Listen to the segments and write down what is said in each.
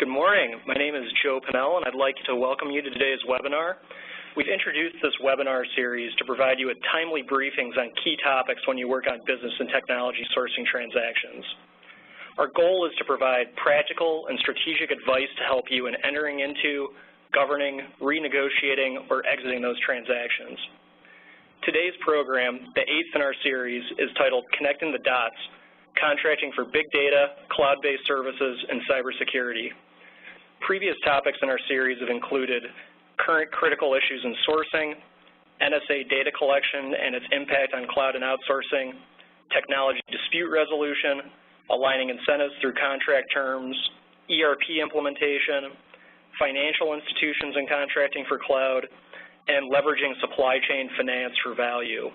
Good morning. My name is Joe Pennell, and I'd like to welcome you to today's webinar. We've introduced this webinar series to provide you with timely briefings on key topics when you work on business and technology sourcing transactions. Our goal is to provide practical and strategic advice to help you in entering into, governing, renegotiating, or exiting those transactions. Today's program, the 8th in our series, is titled Connecting the Dots, Contracting for Big Data, Cloud-Based Services, and Cybersecurity. Previous topics in our series have included current critical issues in sourcing, NSA data collection and its impact on cloud and outsourcing, technology dispute resolution, aligning incentives through contract terms, ERP implementation, financial institutions and contracting for cloud, and leveraging supply chain finance for value.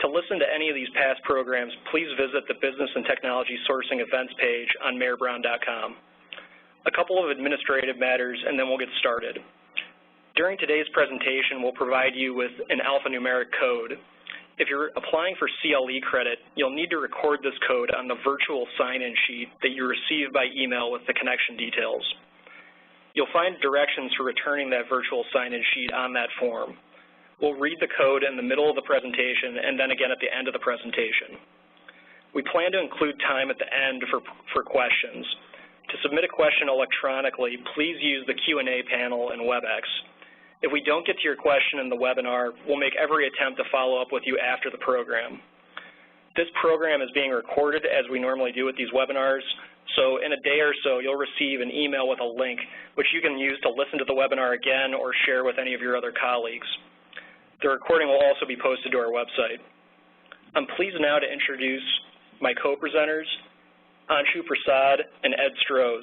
To listen to any of these past programs, please visit the Business and Technology Sourcing Events page on mayorbrown.com. A couple of administrative matters, and then we'll get started. During today's presentation, we'll provide you with an alphanumeric code. If you're applying for CLE credit, you'll need to record this code on the virtual sign-in sheet that you receive by email with the connection details. You'll find directions for returning that virtual sign-in sheet on that form. We'll read the code in the middle of the presentation and then again at the end of the presentation. We plan to include time at the end for questions. To submit a question electronically, please use the Q&A panel in WebEx. If we don't get to your question in the webinar, we'll make every attempt to follow up with you after the program. This program is being recorded as we normally do with these webinars, so in a day or so, you'll receive an email with a link which you can use to listen to the webinar again or share with any of your other colleagues. The recording will also be posted to our website. I'm pleased now to introduce my co-presenters, Anshu Prasad and Ed Stroz.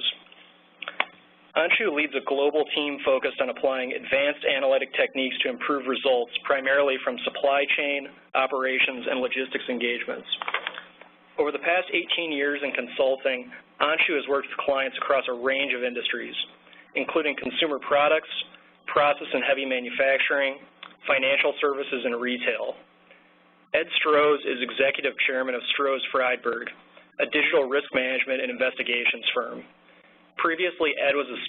Anshu leads a global team focused on applying advanced analytic techniques to improve results, primarily from supply chain, operations, and logistics engagements. Over the past 18 years in consulting, Anshu has worked with clients across a range of industries, including consumer products, process and heavy manufacturing, financial services, and retail. Ed Stroz is Executive Chairman of Stroz Friedberg, a digital risk management and investigations firm. Previously, Ed was a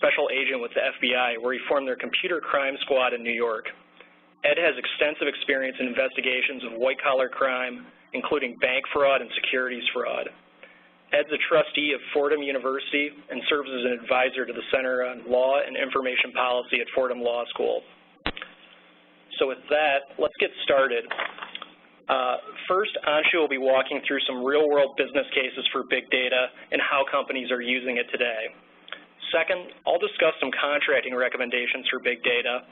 special agent with the FBI, where he formed their computer crime squad in New York. Ed has extensive experience in investigations of white-collar crime, including bank fraud and securities fraud. Ed's a trustee of Fordham University and serves as an advisor to the Center on Law and Information Policy at Fordham Law School. So with that, let's get started. First, Anshu will be walking through some real-world business cases for big data and how companies are using it today. Second, I'll discuss some contracting recommendations for big data.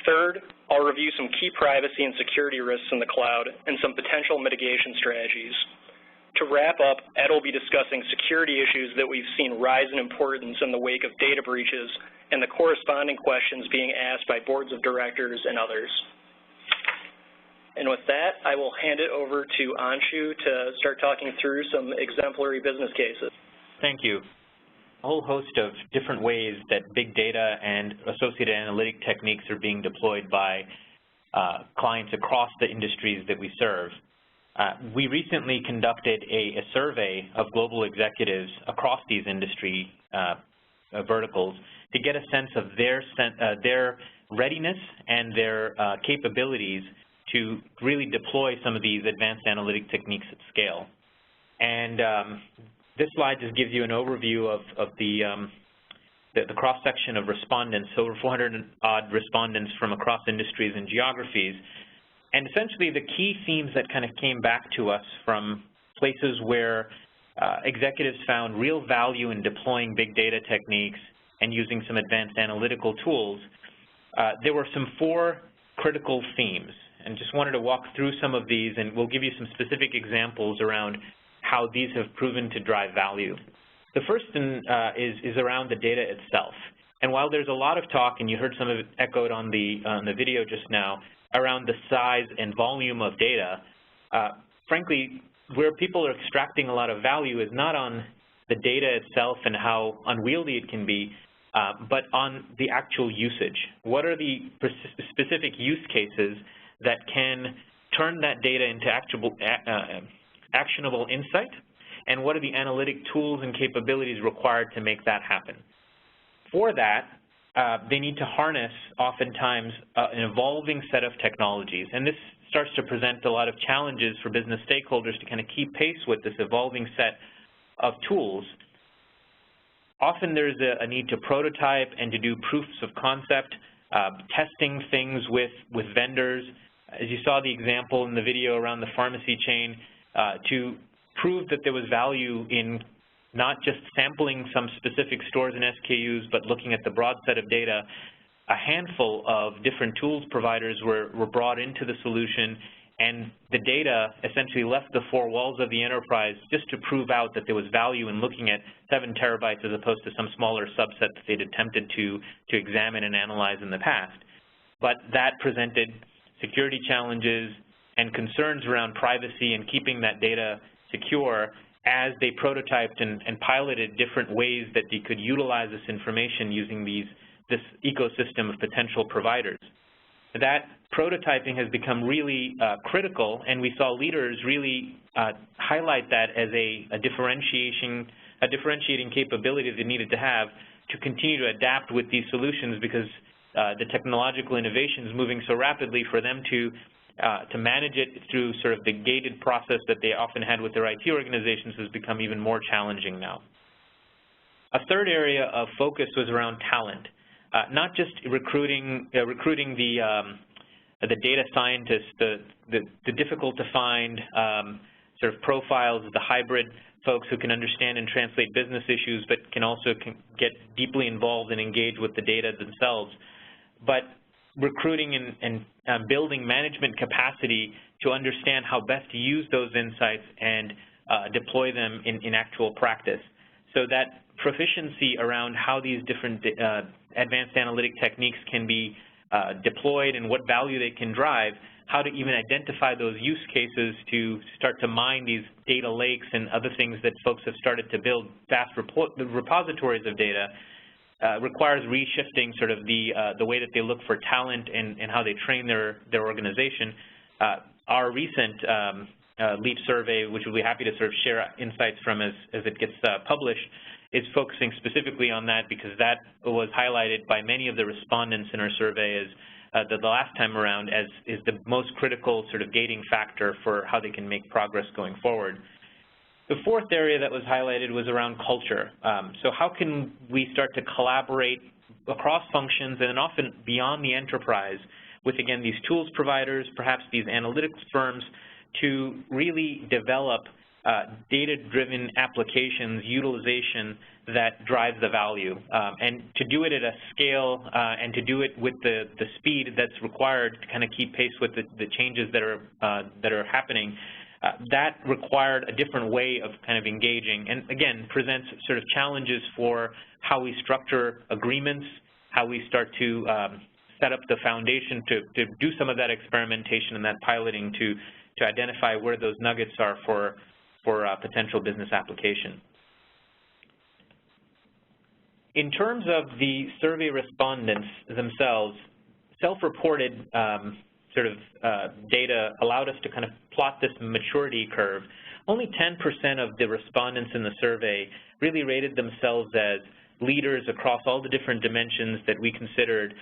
Third, I'll review some key privacy and security risks in the cloud and some potential mitigation strategies. To wrap up, Ed will be discussing security issues that we've seen rise in importance in the wake of data breaches and the corresponding questions being asked by boards of directors and others. And with that, I will hand it over to Anshu to start talking through some exemplary business cases. Thank you. A whole host of different ways that big data and associated analytic techniques are being deployed by clients across the industries that we serve. We recently conducted a survey of global executives across these industry verticals to get a sense of their readiness and their capabilities to really deploy some of these advanced analytic techniques at scale. And this slide just gives you an overview of the cross-section of respondents, over 400-odd respondents from across industries and geographies. And essentially the key themes that kind of came back to us from places where executives found real value in deploying big data techniques and using some advanced analytical tools, there were some 4 critical themes. And just wanted to walk through some of these, and we'll give you some specific examples around how these have proven to drive value. The first is around the data itself. And while there's a lot of talk, and you heard some of it echoed on the video just now, around the size and volume of data, frankly, where people are extracting a lot of value is not on the data itself and how unwieldy it can be, but on the actual usage. What are the specific use cases that can turn that data into actionable insight and what are the analytic tools and capabilities required to make that happen. For that, they need to harness, oftentimes, an evolving set of technologies, and this starts to present a lot of challenges for business stakeholders to kind of keep pace with this evolving set of tools. Often there's a need to prototype and to do proofs of concept, testing things with vendors. As you saw the example in the video around the pharmacy chain, to prove that there was value in not just sampling some specific stores and SKUs, but looking at the broad set of data, a handful of different tools providers were brought into the solution, and the data essentially left the four walls of the enterprise just to prove out that there was value in looking at 7 terabytes as opposed to some smaller subset that they'd attempted to examine and analyze in the past. But that presented security challenges and concerns around privacy and keeping that data secure as they prototyped and piloted different ways that they could utilize this information using this ecosystem of potential providers. That prototyping has become really critical, and we saw leaders really highlight that as a differentiating capability they needed to have to continue to adapt with these solutions, because the technological innovation is moving so rapidly. For them to manage it through sort of the gated process that they often had with their IT organizations has become even more challenging now. A third area of focus was around talent. Not just recruiting the data scientists, the difficult to find sort of profiles, the hybrid folks who can understand and translate business issues, but can also get deeply involved and engage with the data themselves, but recruiting and building management capacity to understand how best to use those insights and deploy them in actual practice. So that proficiency around how these different advanced analytic techniques can be deployed and what value they can drive, how to even identify those use cases to start to mine these data lakes and other things that folks have started to build vast repositories of data, requires reshifting sort of the way that they look for talent and how they train their organization. Our recent LEAP survey, which we'll be happy to sort of share insights from as it gets published, is focusing specifically on that, because that was highlighted by many of the respondents in our survey as the last time around as is the most critical sort of gating factor for how they can make progress going forward. The fourth area that was highlighted was around culture. So how can we start to collaborate across functions and often beyond the enterprise with, again, these tools providers, perhaps these analytics firms, to really develop data-driven applications, utilization that drives the value, and to do it at a scale and to do it with the speed that's required to kind of keep pace with the changes that are happening. That required a different way of kind of engaging, and again presents sort of challenges for how we structure agreements, how we start to set up the foundation to do some of that experimentation and that piloting to identify where those nuggets are for potential business application. In terms of the survey respondents themselves, self-reported sort of data allowed us to kind of plot this maturity curve. Only 10% of the respondents in the survey really rated themselves as leaders across all the different dimensions that we considered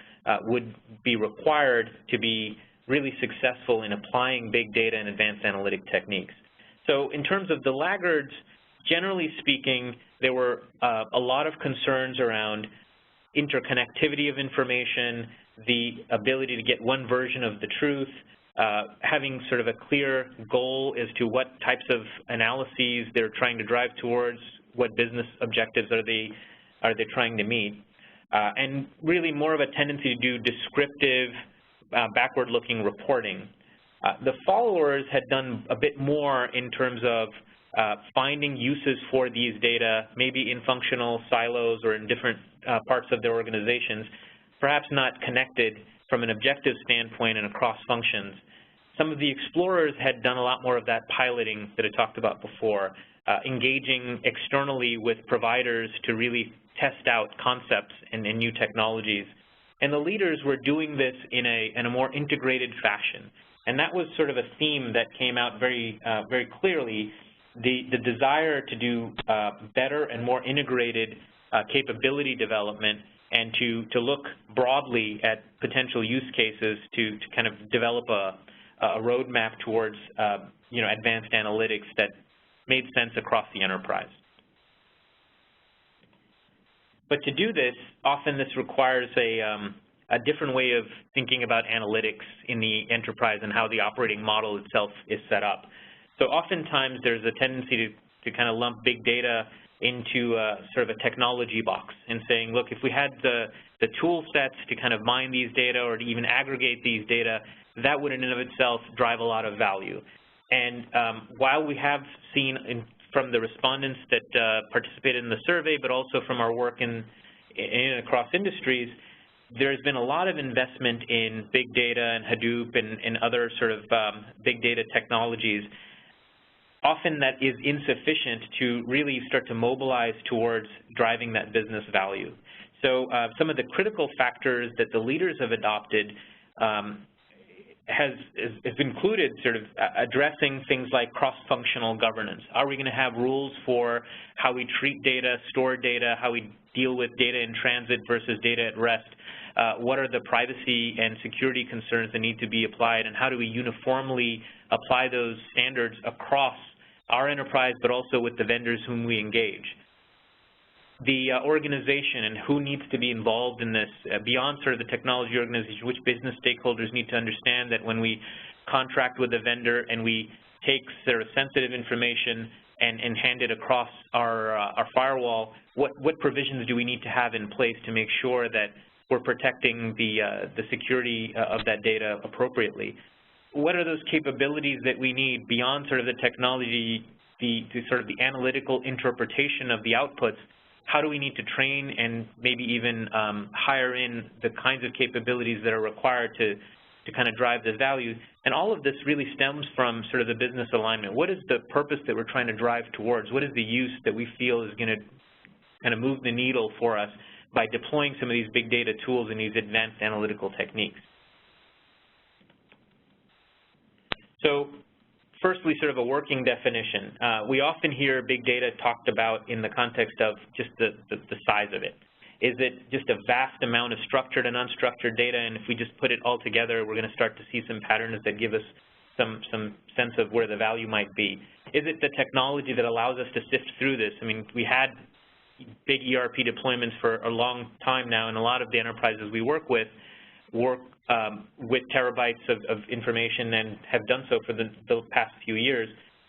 would be required to be really successful in applying big data and advanced analytic techniques. So in terms of the laggards, generally speaking, there were a lot of concerns around interconnectivity of information, the ability to get one version of the truth, having sort of a clear goal as to what types of analyses they're trying to drive towards, what business objectives are they trying to meet, and really more of a tendency to do descriptive, backward-looking reporting. The followers had done a bit more in terms of finding uses for these data, maybe in functional silos or in different parts of their organizations, perhaps not connected from an objective standpoint and across functions. Some of the explorers had done a lot more of that piloting that I talked about before, engaging externally with providers to really test out concepts and new technologies. And the leaders were doing this in a more integrated fashion. And that was sort of a theme that came out very clearly the desire to do better and more integrated capability development and to look broadly at potential use cases to kind of develop a roadmap towards advanced analytics that made sense across the enterprise. But to do this, often this requires a different way of thinking about analytics in the enterprise and how the operating model itself is set up. So oftentimes there's a tendency to kind of lump big data into sort of a technology box and saying, look, if we had the tool sets to kind of mine these data or to even aggregate these data, that would in and of itself drive a lot of value. And while we have seen from the respondents that participated in the survey, but also from our work in across industries, there's been a lot of investment in big data and Hadoop and other sort of big data technologies. Often that is insufficient to really start to mobilize towards driving that business value. So some of the critical factors that the leaders have adopted has included sort of addressing things like cross-functional governance. Are we going to have rules for how we treat data, store data, how we deal with data in transit versus data at rest? What are the privacy and security concerns that need to be applied, and how do we uniformly apply those standards across our enterprise, but also with the vendors whom we engage? The organization and who needs to be involved in this, beyond sort of the technology organization, which business stakeholders need to understand that when we contract with a vendor and we take sort of sensitive information and hand it across our firewall, what provisions do we need to have in place to make sure that we're protecting the security of that data appropriately? What are those capabilities that we need beyond sort of the technology, the analytical interpretation of the outputs? How do we need to train and maybe even hire in the kinds of capabilities that are required to kind of drive the value? And all of this really stems from sort of the business alignment. What is the purpose that we're trying to drive towards? What is the use that we feel is going to kind of move the needle for us by deploying some of these big data tools and these advanced analytical techniques? So firstly, sort of a working definition. We often hear big data talked about in the context of just the size of it. Is it just a vast amount of structured and unstructured data, and if we just put it all together, we're going to start to see some patterns that give us some sense of where the value might be? Is it the technology that allows us to sift through this? I mean, we had big ERP deployments for a long time now, and a lot of the enterprises we work with terabytes of information and have done so for the past few years.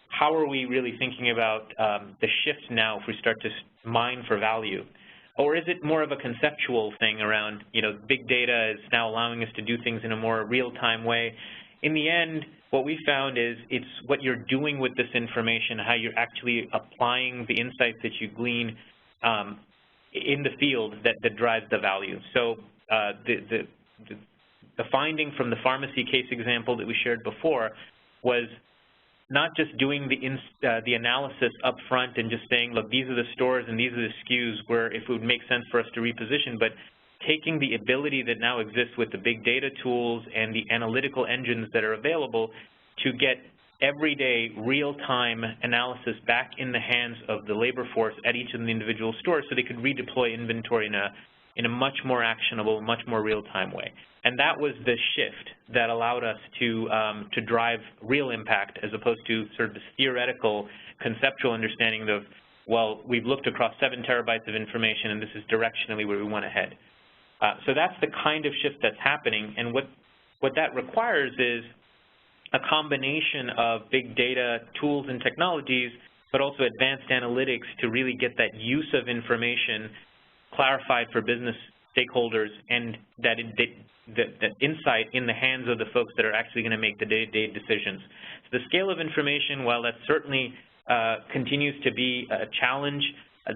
How are we really thinking about the shift now if we start to mine for value? Or is it more of a conceptual thing around, big data is now allowing us to do things in a more real-time way? In the end, what we found is it's what you're doing with this information, how you're actually applying the insights that you glean in the field that drives the value. So the finding from the pharmacy case example that we shared before was not just doing the analysis up front and just saying, look, these are the stores and these are the SKUs where if it would make sense for us to reposition, but taking the ability that now exists with the big data tools and the analytical engines that are available to get everyday real-time analysis back in the hands of the labor force at each of the individual stores so they could redeploy inventory in a much more actionable, much more real-time way. And that was the shift that allowed us to drive real impact as opposed to sort of this theoretical, conceptual understanding of, well, we've looked across 7 terabytes of information and this is directionally where we want to head. So that's the kind of shift that's happening, and what that requires is a combination of big data tools and technologies, but also advanced analytics to really get that use of information clarified for business stakeholders and that insight in the hands of the folks that are actually going to make the day-to-day decisions. So the scale of information, while that certainly continues to be a challenge,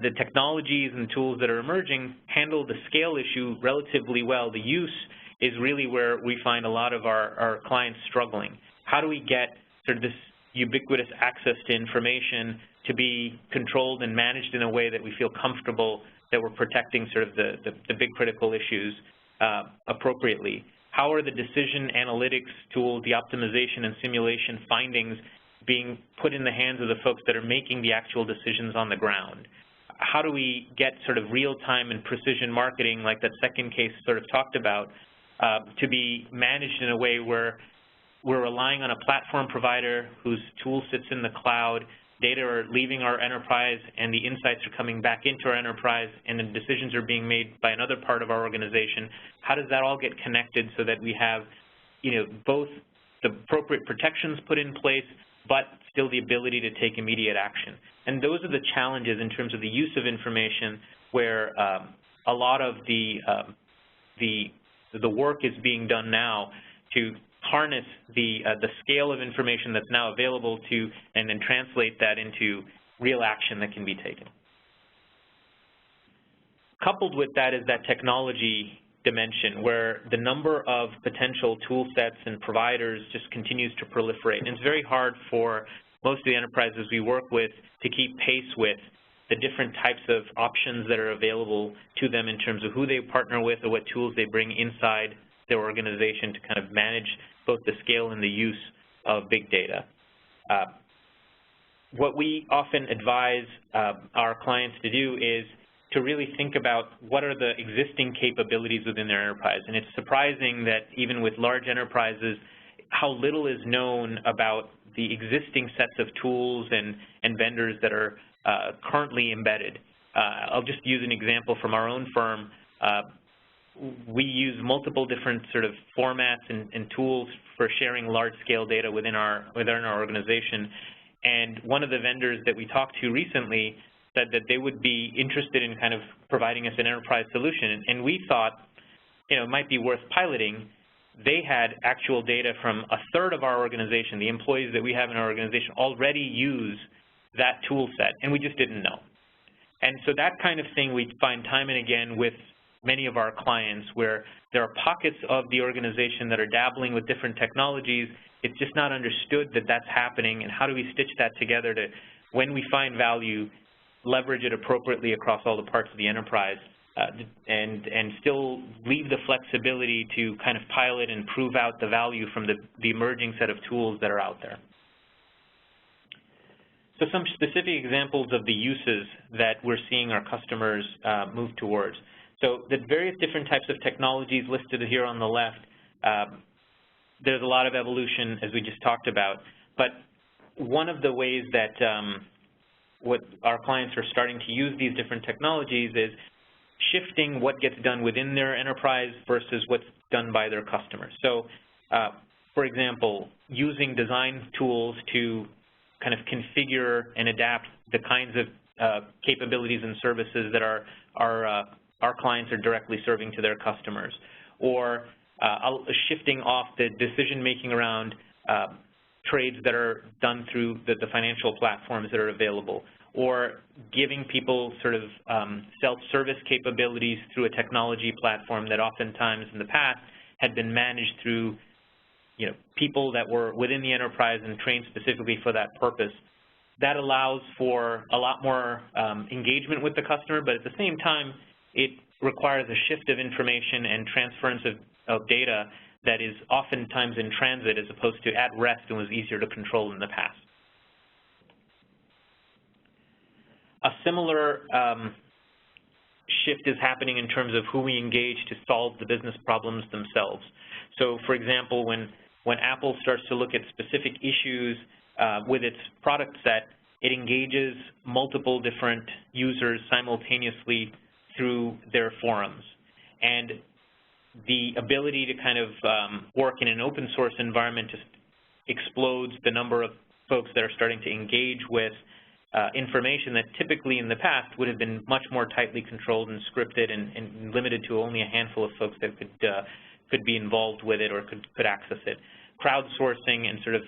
the technologies and tools that are emerging handle the scale issue relatively well. The use is really where we find a lot of our clients struggling. How do we get sort of this ubiquitous access to information to be controlled and managed in a way that we feel comfortable that we're protecting sort of the big critical issues appropriately? How are the decision analytics tools, the optimization and simulation findings being put in the hands of the folks that are making the actual decisions on the ground? How do we get sort of real-time and precision marketing, like that second case sort of talked about, to be managed in a way where we're relying on a platform provider whose tool sits in the cloud, data are leaving our enterprise, and the insights are coming back into our enterprise, and the decisions are being made by another part of our organization? How does that all get connected so that we have, both the appropriate protections put in place, but still the ability to take immediate action? And those are the challenges in terms of the use of information, where a lot of the work is being done now to harness the scale of information that's now available to, and then translate that into real action that can be taken. Coupled with that is that technology dimension, where the number of potential tool sets and providers just continues to proliferate. And it's very hard for most of the enterprises we work with to keep pace with the different types of options that are available to them in terms of who they partner with or what tools they bring inside their organization to kind of manage both the scale and the use of big data. What we often advise our clients to do is to really think about what are the existing capabilities within their enterprise. And it's surprising that even with large enterprises, how little is known about the existing sets of tools and vendors that are currently embedded. I'll just use an example from our own firm. We use multiple different sort of formats and tools for sharing large-scale data within our organization. And one of the vendors that we talked to recently said that they would be interested in kind of providing us an enterprise solution. And we thought, it might be worth piloting. They had actual data from a third of our organization. The employees that we have in our organization already use that tool set, and we just didn't know. And so that kind of thing we find time and again with many of our clients, where there are pockets of the organization that are dabbling with different technologies. It's just not understood that that's happening, and how do we stitch that together to, when we find value, leverage it appropriately across all the parts of the enterprise, and still leave the flexibility to kind of pilot and prove out the value from the emerging set of tools that are out there. So some specific examples of the uses that we're seeing our customers move towards. So the various different types of technologies listed here on the left, there's a lot of evolution, as we just talked about. But one of the ways that what our clients are starting to use these different technologies is shifting what gets done within their enterprise versus what's done by their customers. So, for example, using design tools to kind of configure and adapt the kinds of capabilities and services that our clients are directly serving to their customers, or shifting off the decision-making around trades that are done through the financial platforms that are available, or giving people sort of self-service capabilities through a technology platform that oftentimes in the past had been managed through people that were within the enterprise and trained specifically for that purpose. That allows for a lot more engagement with the customer, but at the same time, it requires a shift of information and transference of data that is oftentimes in transit as opposed to at rest and was easier to control in the past. A similar shift is happening in terms of who we engage to solve the business problems themselves. So, for example, when Apple starts to look at specific issues with its product set, it engages multiple different users simultaneously through their forums. And the ability to kind of work in an open source environment just explodes the number of folks that are starting to engage with information that typically in the past would have been much more tightly controlled and scripted and limited to only a handful of folks that could be involved with it or could access it. Crowdsourcing and sort of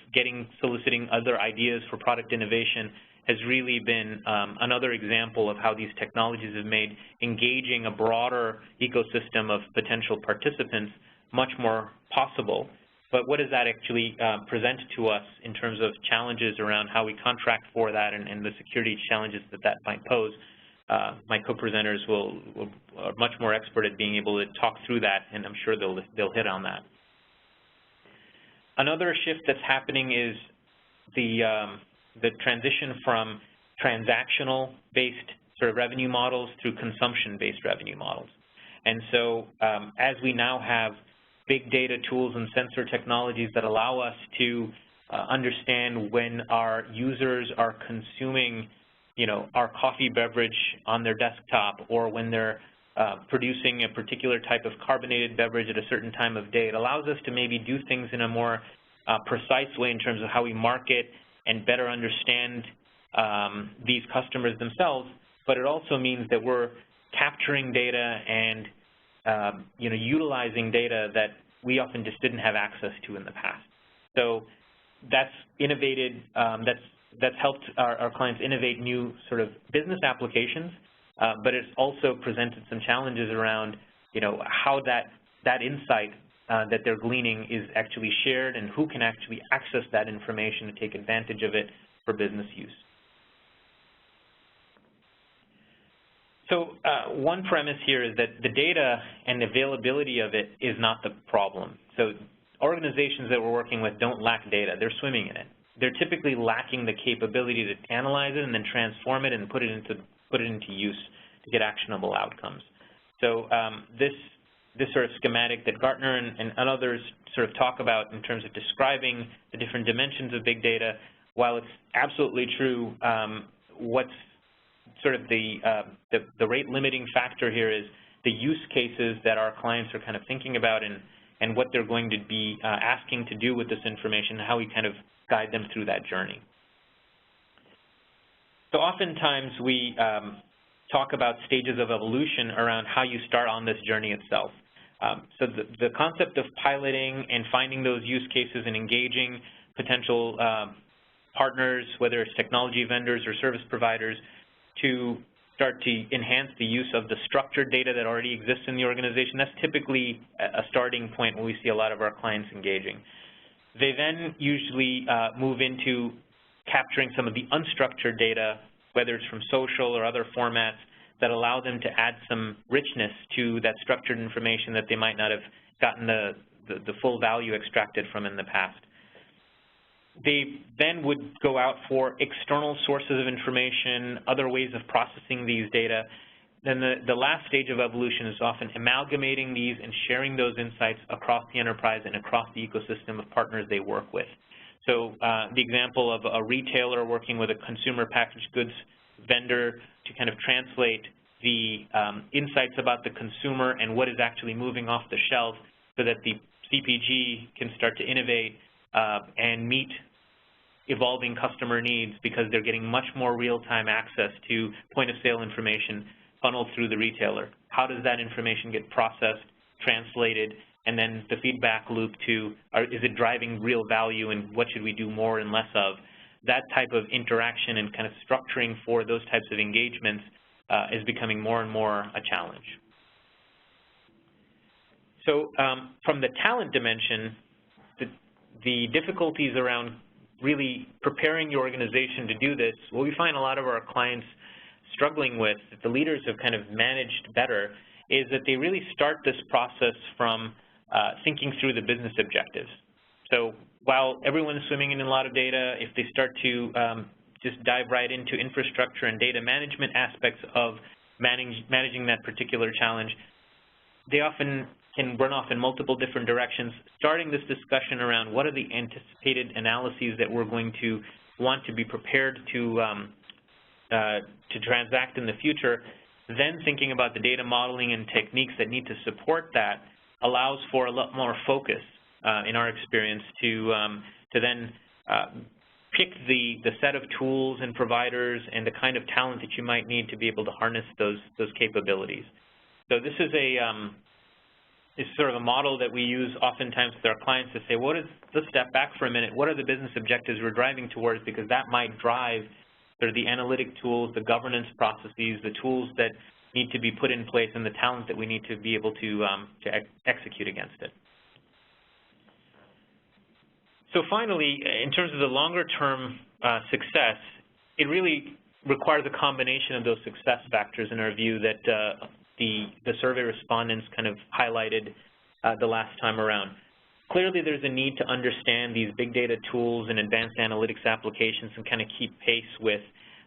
soliciting other ideas for product innovation has really been another example of how these technologies have made engaging a broader ecosystem of potential participants much more possible. But what does that actually present to us in terms of challenges around how we contract for that and the security challenges that might pose? My co-presenters are much more expert at being able to talk through that, and I'm sure they'll hit on that. Another shift that's happening is the transition from transactional-based sort of revenue models through consumption-based revenue models. And so as we now have big data tools and sensor technologies that allow us to understand when our users are consuming, our coffee beverage on their desktop, or when they're producing a particular type of carbonated beverage at a certain time of day, it allows us to maybe do things in a more precise way in terms of how we market and better understand these customers themselves. But it also means that we're capturing data and utilizing data that we often just didn't have access to in the past. So that's innovated, that's helped our clients innovate new sort of business applications, but it's also presented some challenges around how that insight that they're gleaning is actually shared, and who can actually access that information to take advantage of it for business use. So one premise here is that the data and availability of it is not the problem. So organizations that we're working with don't lack data, they're swimming in it. They're typically lacking the capability to analyze it and then transform it and put it into use to get actionable outcomes. So this sort of schematic that Gartner and others sort of talk about in terms of describing the different dimensions of big data, while it's absolutely true, what's sort of the rate limiting factor here is the use cases that our clients are kind of thinking about, and what they're going to be asking to do with this information, how we kind of guide them through that journey. So oftentimes we talk about stages of evolution around how you start on this journey itself. So the concept of piloting and finding those use cases and engaging potential partners, whether it's technology vendors or service providers, to start to enhance the use of the structured data that already exists in the organization. That's typically a starting point when we see a lot of our clients engaging. They then usually move into capturing some of the unstructured data, whether it's from social or other formats, that allow them to add some richness to that structured information that they might not have gotten the full value extracted from in the past. They then would go out for external sources of information, other ways of processing these data. Then the last stage of evolution is often amalgamating these and sharing those insights across the enterprise and across the ecosystem of partners they work with. So the example of a retailer working with a consumer packaged goods vendor to kind of translate the insights about the consumer and what is actually moving off the shelf, so that the CPG can start to innovate and meet evolving customer needs, because they're getting much more real-time access to point-of-sale information funneled through the retailer. How does that information get processed, translated, and then the feedback loop to, is it driving real value, and what should we do more and less of? That type of interaction and kind of structuring for those types of engagements is becoming more and more a challenge. So from the talent dimension, the difficulties around really preparing your organization to do this, what we find a lot of our clients struggling with, that the leaders have kind of managed better, is that they really start this process from thinking through the business objectives. So while everyone is swimming in a lot of data, if they start to just dive right into infrastructure and data management aspects of managing that particular challenge, they often can run off in multiple different directions. Starting this discussion around what are the anticipated analyses that we're going to want to be prepared to transact in the future, then thinking about the data modeling and techniques that need to support that, allows for a lot more focus in our experience to then pick the set of tools and providers and the kind of talent that you might need to be able to harness those capabilities. So this is sort of a model that we use oftentimes with our clients to say, let's step back for a minute. What are the business objectives we're driving towards? Because that might drive sort of the analytic tools, the governance processes, the tools that need to be put in place, and the talent that we need to be able to execute against it. So finally, in terms of the longer-term success, it really requires a combination of those success factors in our view that the survey respondents kind of highlighted the last time around. clearly there's a need to understand these big data tools and advanced analytics applications and kind of keep pace with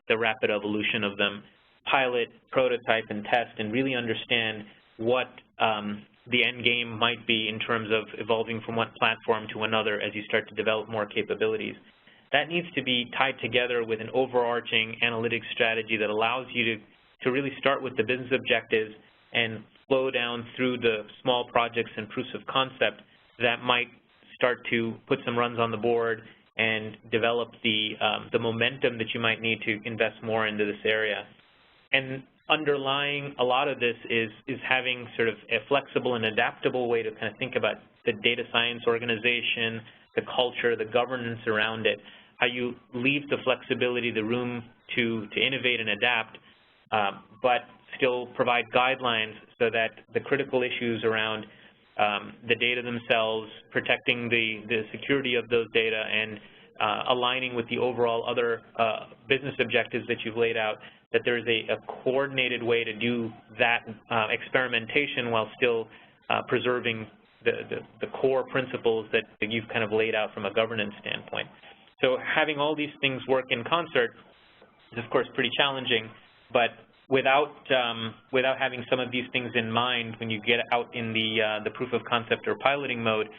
the rapid evolution of them, pilot, prototype, and test, and really understand what the end game might be in terms of evolving from one platform to another as you start to develop more capabilities. That needs to be tied together with an overarching analytics strategy that allows you to really start with the business objectives and flow down through the small projects and proofs of concept that might start to put some runs on the board and develop the momentum that you might need to invest more into this area. And underlying a lot of this is having sort of a flexible and adaptable way to kind of think about the data science organization, the culture, the governance around it, how you leave the flexibility, the room to innovate and adapt, but still provide guidelines so that the critical issues around the data themselves, protecting the security of those data, and aligning with the overall other business objectives that you've laid out, that there's a coordinated way to do that experimentation while still preserving the core principles that you've kind of laid out from a governance standpoint. So having all these things work in concert is, of course, pretty challenging, but without having some of these things in mind when you get out in the proof of concept or piloting mode,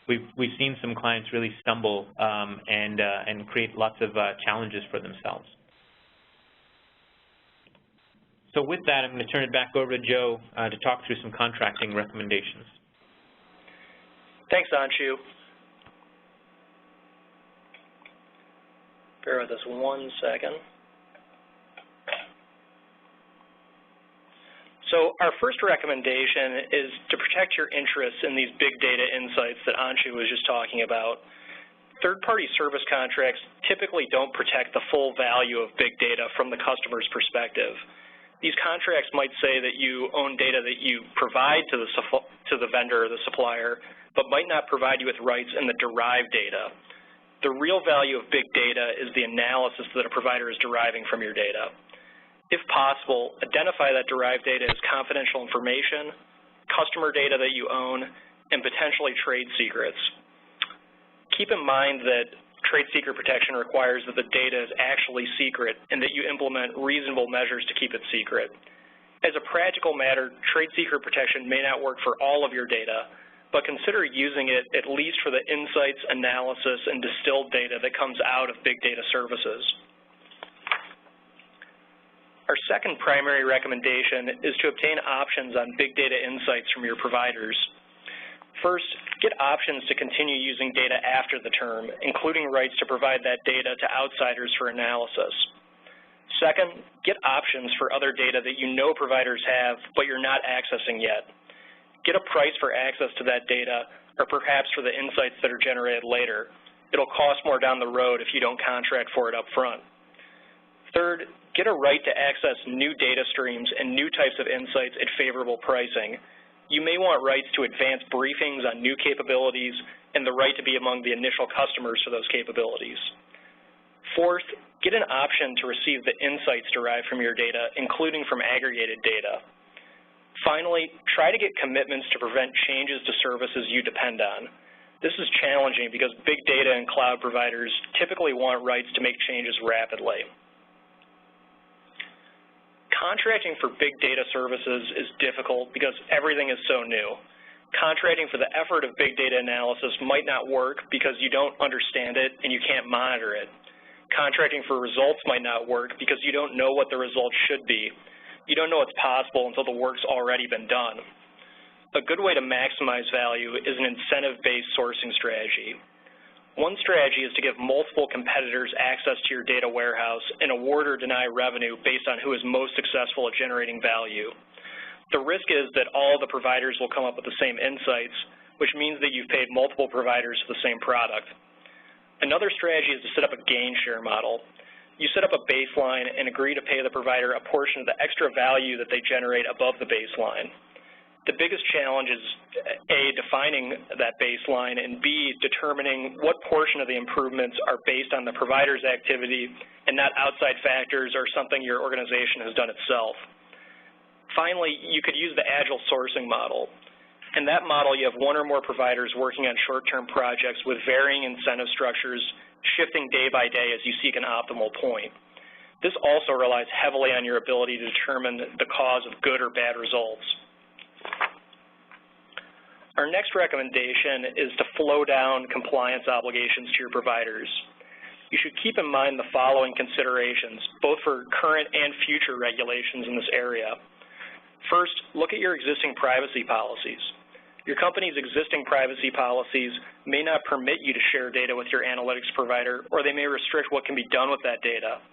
we've seen some clients really stumble and create lots of challenges for themselves. So with that, I'm going to turn it back over to Joe to talk through some contracting recommendations. Thanks, Anshu. Bear with us 1 second. So our first recommendation is to protect your interests in these big data insights that Anshu was just talking about. Third-party service contracts typically don't protect the full value of big data from the customer's perspective. These contracts might say that you own data that you provide to the vendor or the supplier, but might not provide you with rights in the derived data. The real value of big data is the analysis that a provider is deriving from your data. If possible, identify that derived data as confidential information, customer data that you own, and potentially trade secrets. Keep in mind that trade secret protection requires that the data is actually secret and that you implement reasonable measures to keep it secret. As a practical matter, trade secret protection may not work for all of your data, but consider using it at least for the insights, analysis, and distilled data that comes out of big data services. Our second primary recommendation is to obtain options on big data insights from your providers. First, get options to continue using data after the term, including rights to provide that data to outsiders for analysis. Second, get options for other data that you know providers have, but you're not accessing yet. Get a price for access to that data, or perhaps for the insights that are generated later. It'll cost more down the road if you don't contract for it up front. Third, get a right to access new data streams and new types of insights at favorable pricing. You may want rights to advanced briefings on new capabilities and the right to be among the initial customers for those capabilities. Fourth, get an option to receive the insights derived from your data, including from aggregated data. Finally, try to get commitments to prevent changes to services you depend on. This is challenging because big data and cloud providers typically want rights to make changes rapidly. Contracting for big data services is difficult because everything is so new. Contracting for the effort of big data analysis might not work because you don't understand it and you can't monitor it. Contracting for results might not work because you don't know what the results should be. You don't know it's possible until the work's already been done. A good way to maximize value is an incentive-based sourcing strategy. One strategy is to give multiple competitors access to your data warehouse and award or deny revenue based on who is most successful at generating value. The risk is that all the providers will come up with the same insights, which means that you've paid multiple providers for the same product. Another strategy is to set up a gain share model. You set up a baseline and agree to pay the provider a portion of the extra value that they generate above the baseline. The biggest challenge is A, defining that baseline, and B, determining what portion of the improvements are based on the provider's activity and not outside factors or something your organization has done itself. Finally, you could use the agile sourcing model. In that model, you have one or more providers working on short-term projects with varying incentive structures, shifting day by day as you seek an optimal point. This also relies heavily on your ability to determine the cause of good or bad results. Our next recommendation is to flow down compliance obligations to your providers. You should keep in mind the following considerations, both for current and future regulations in this area. First, look at your existing privacy policies. Your company's existing privacy policies may not permit you to share data with your analytics provider, or they may restrict what can be done with that data.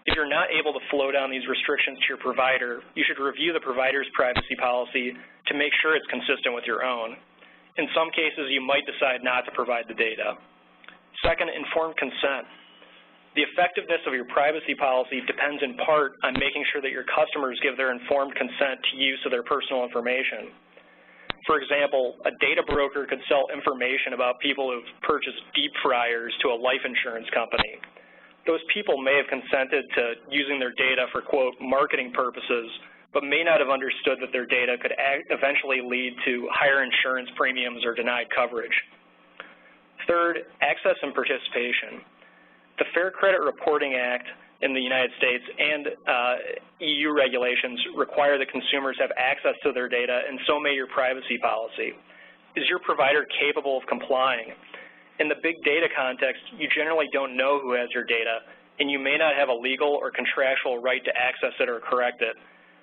If you're not able to flow down these restrictions to your provider, you should review the provider's privacy policy to make sure it's consistent with your own. In some cases, you might decide not to provide the data. Second, informed consent. The effectiveness of your privacy policy depends in part on making sure that your customers give their informed consent to use of their personal information. For example, a data broker could sell information about people who've purchased deep fryers to a life insurance company. Those people may have consented to using their data for, quote, marketing purposes, but may not have understood that their data could eventually lead to higher insurance premiums or denied coverage. Third, access and participation. The Fair Credit Reporting Act in the United States and EU regulations require that consumers have access to their data, and so may your privacy policy. Is your provider capable of complying? In the big data context, you generally don't know who has your data, and you may not have a legal or contractual right to access it or correct it.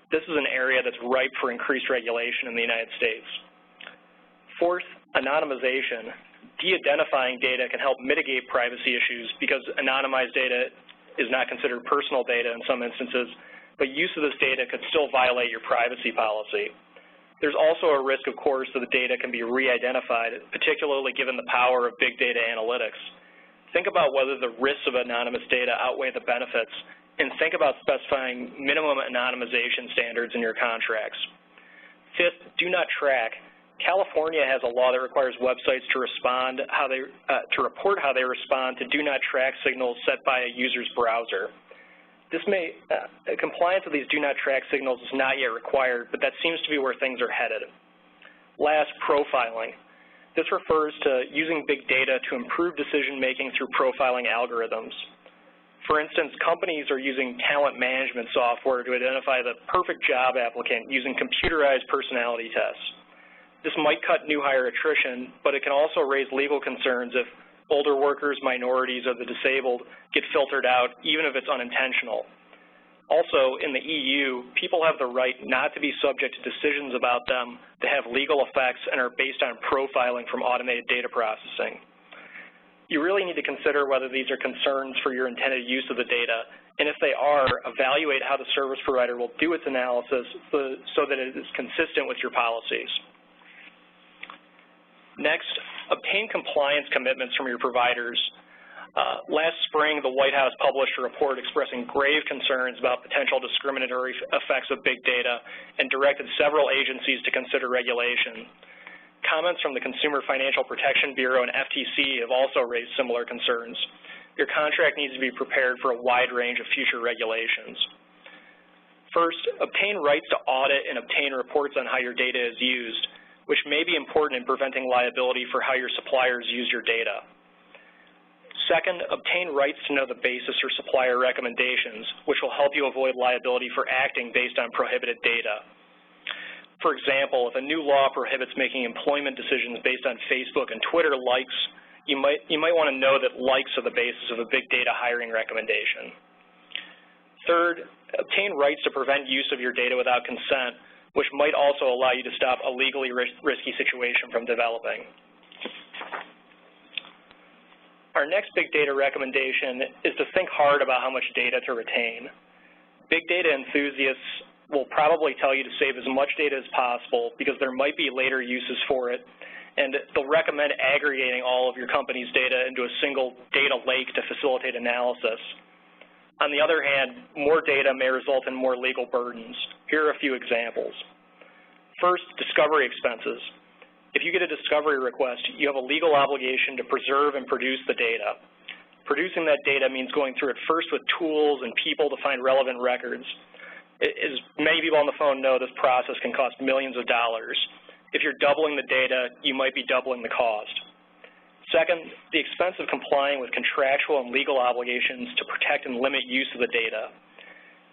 This is an area that's ripe for increased regulation in the United States. Fourth, anonymization. De-identifying data can help mitigate privacy issues because anonymized data is not considered personal data in some instances, but use of this data could still violate your privacy policy. There's also a risk, of course, that the data can be re-identified, particularly given the power of big data analytics. Think about whether the risks of anonymous data outweigh the benefits, and think about specifying minimum anonymization standards in your contracts. Fifth, do not track. California has a law that requires websites to report how they respond to do not track signals set by a user's browser. Compliance with these do not track signals is not yet required, but that seems to be where things are headed. Last, profiling. This refers to using big data to improve decision-making through profiling algorithms. For instance, companies are using talent management software to identify the perfect job applicant using computerized personality tests. This might cut new hire attrition, but it can also raise legal concerns if older workers, minorities, or the disabled get filtered out, even if it's unintentional. Also, in the EU, people have the right not to be subject to decisions about them that have legal effects and are based on profiling from automated data processing. You really need to consider whether these are concerns for your intended use of the data, and if they are, evaluate how the service provider will do its analysis so that it is consistent with your policies. Next, obtain compliance commitments from your providers. Last spring, the White House published a report expressing grave concerns about potential discriminatory effects of big data and directed several agencies to consider regulation. Comments from the Consumer Financial Protection Bureau and FTC have also raised similar concerns. Your contract needs to be prepared for a wide range of future regulations. First, obtain rights to audit and obtain reports on how your data is used, which may be important in preventing liability for how your suppliers use your data. Second, obtain rights to know the basis for supplier recommendations, which will help you avoid liability for acting based on prohibited data. For example, if a new law prohibits making employment decisions based on Facebook and Twitter likes, you might want to know that likes are the basis of a big data hiring recommendation. Third, obtain rights to prevent use of your data without consent, which might also allow you to stop a legally risky situation from developing. Our next big data recommendation is to think hard about how much data to retain. Big data enthusiasts will probably tell you to save as much data as possible because there might be later uses for it, and they'll recommend aggregating all of your company's data into a single data lake to facilitate analysis. On the other hand, more data may result in more legal burdens. Here are a few examples. First, discovery expenses. If you get a discovery request, you have a legal obligation to preserve and produce the data. Producing that data means going through it first with tools and people to find relevant records. As many people on the phone know, this process can cost millions of dollars. If you're doubling the data, you might be doubling the cost. Second, the expense of complying with contractual and legal obligations to protect and limit use of the data.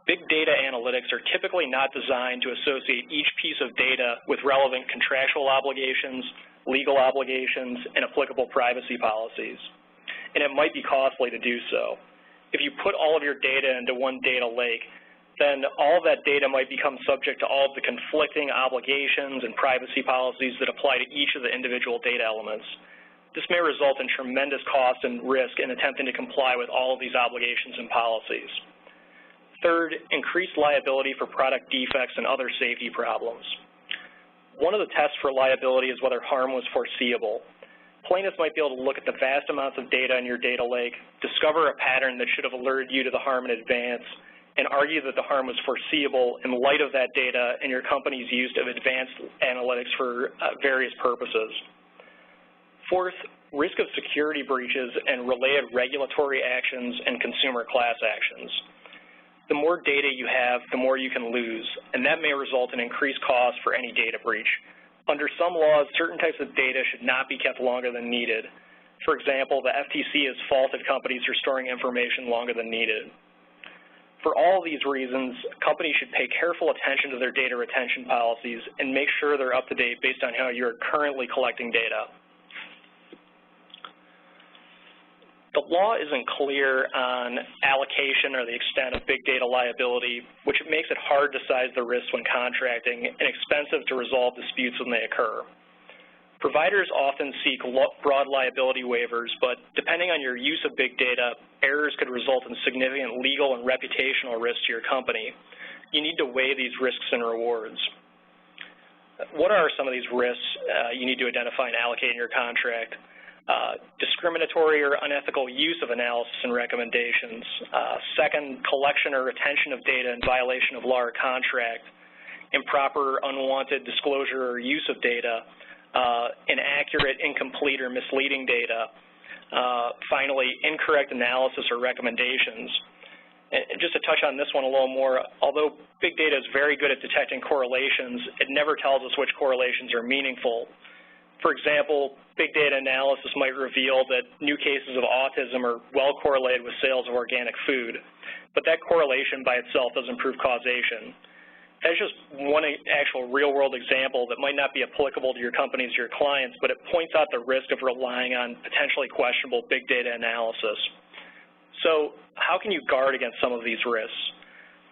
Big data analytics are typically not designed to associate each piece of data with relevant contractual obligations, legal obligations, and applicable privacy policies. And it might be costly to do so. If you put all of your data into one data lake, then all of that data might become subject to all of the conflicting obligations and privacy policies that apply to each of the individual data elements. This may result in tremendous cost and risk in attempting to comply with all of these obligations and policies. Third, increased liability for product defects and other safety problems. One of the tests for liability is whether harm was foreseeable. Plaintiffs might be able to look at the vast amounts of data in your data lake, discover a pattern that should have alerted you to the harm in advance, and argue that the harm was foreseeable in light of that data and your company's use of advanced analytics for various purposes. Fourth, risk of security breaches and related regulatory actions and consumer class actions. The more data you have, the more you can lose, and that may result in increased costs for any data breach. Under some laws, certain types of data should not be kept longer than needed. For example, the FTC has faulted companies for storing information longer than needed. For all of these reasons, companies should pay careful attention to their data retention policies and make sure they're up to date based on how you're currently collecting data. The law isn't clear on allocation or the extent of big data liability, which makes it hard to size the risks when contracting and expensive to resolve disputes when they occur. Providers often seek broad liability waivers, but depending on your use of big data, errors could result in significant legal and reputational risks to your company. You need to weigh these risks and rewards. What are some of these risks you need to identify and allocate in your contract? Discriminatory or unethical use of analysis and recommendations. Second, collection or retention of data in violation of law or contract. Improper, unwanted disclosure or use of data. Inaccurate, incomplete, or misleading data. Finally, incorrect analysis or recommendations. And just to touch on this one a little more, although big data is very good at detecting correlations, it never tells us which correlations are meaningful. For example, big data analysis might reveal that new cases of autism are well correlated with sales of organic food, but that correlation by itself doesn't prove causation. That's just one actual real-world example that might not be applicable to your companies or your clients, but it points out the risk of relying on potentially questionable big data analysis. So how can you guard against some of these risks?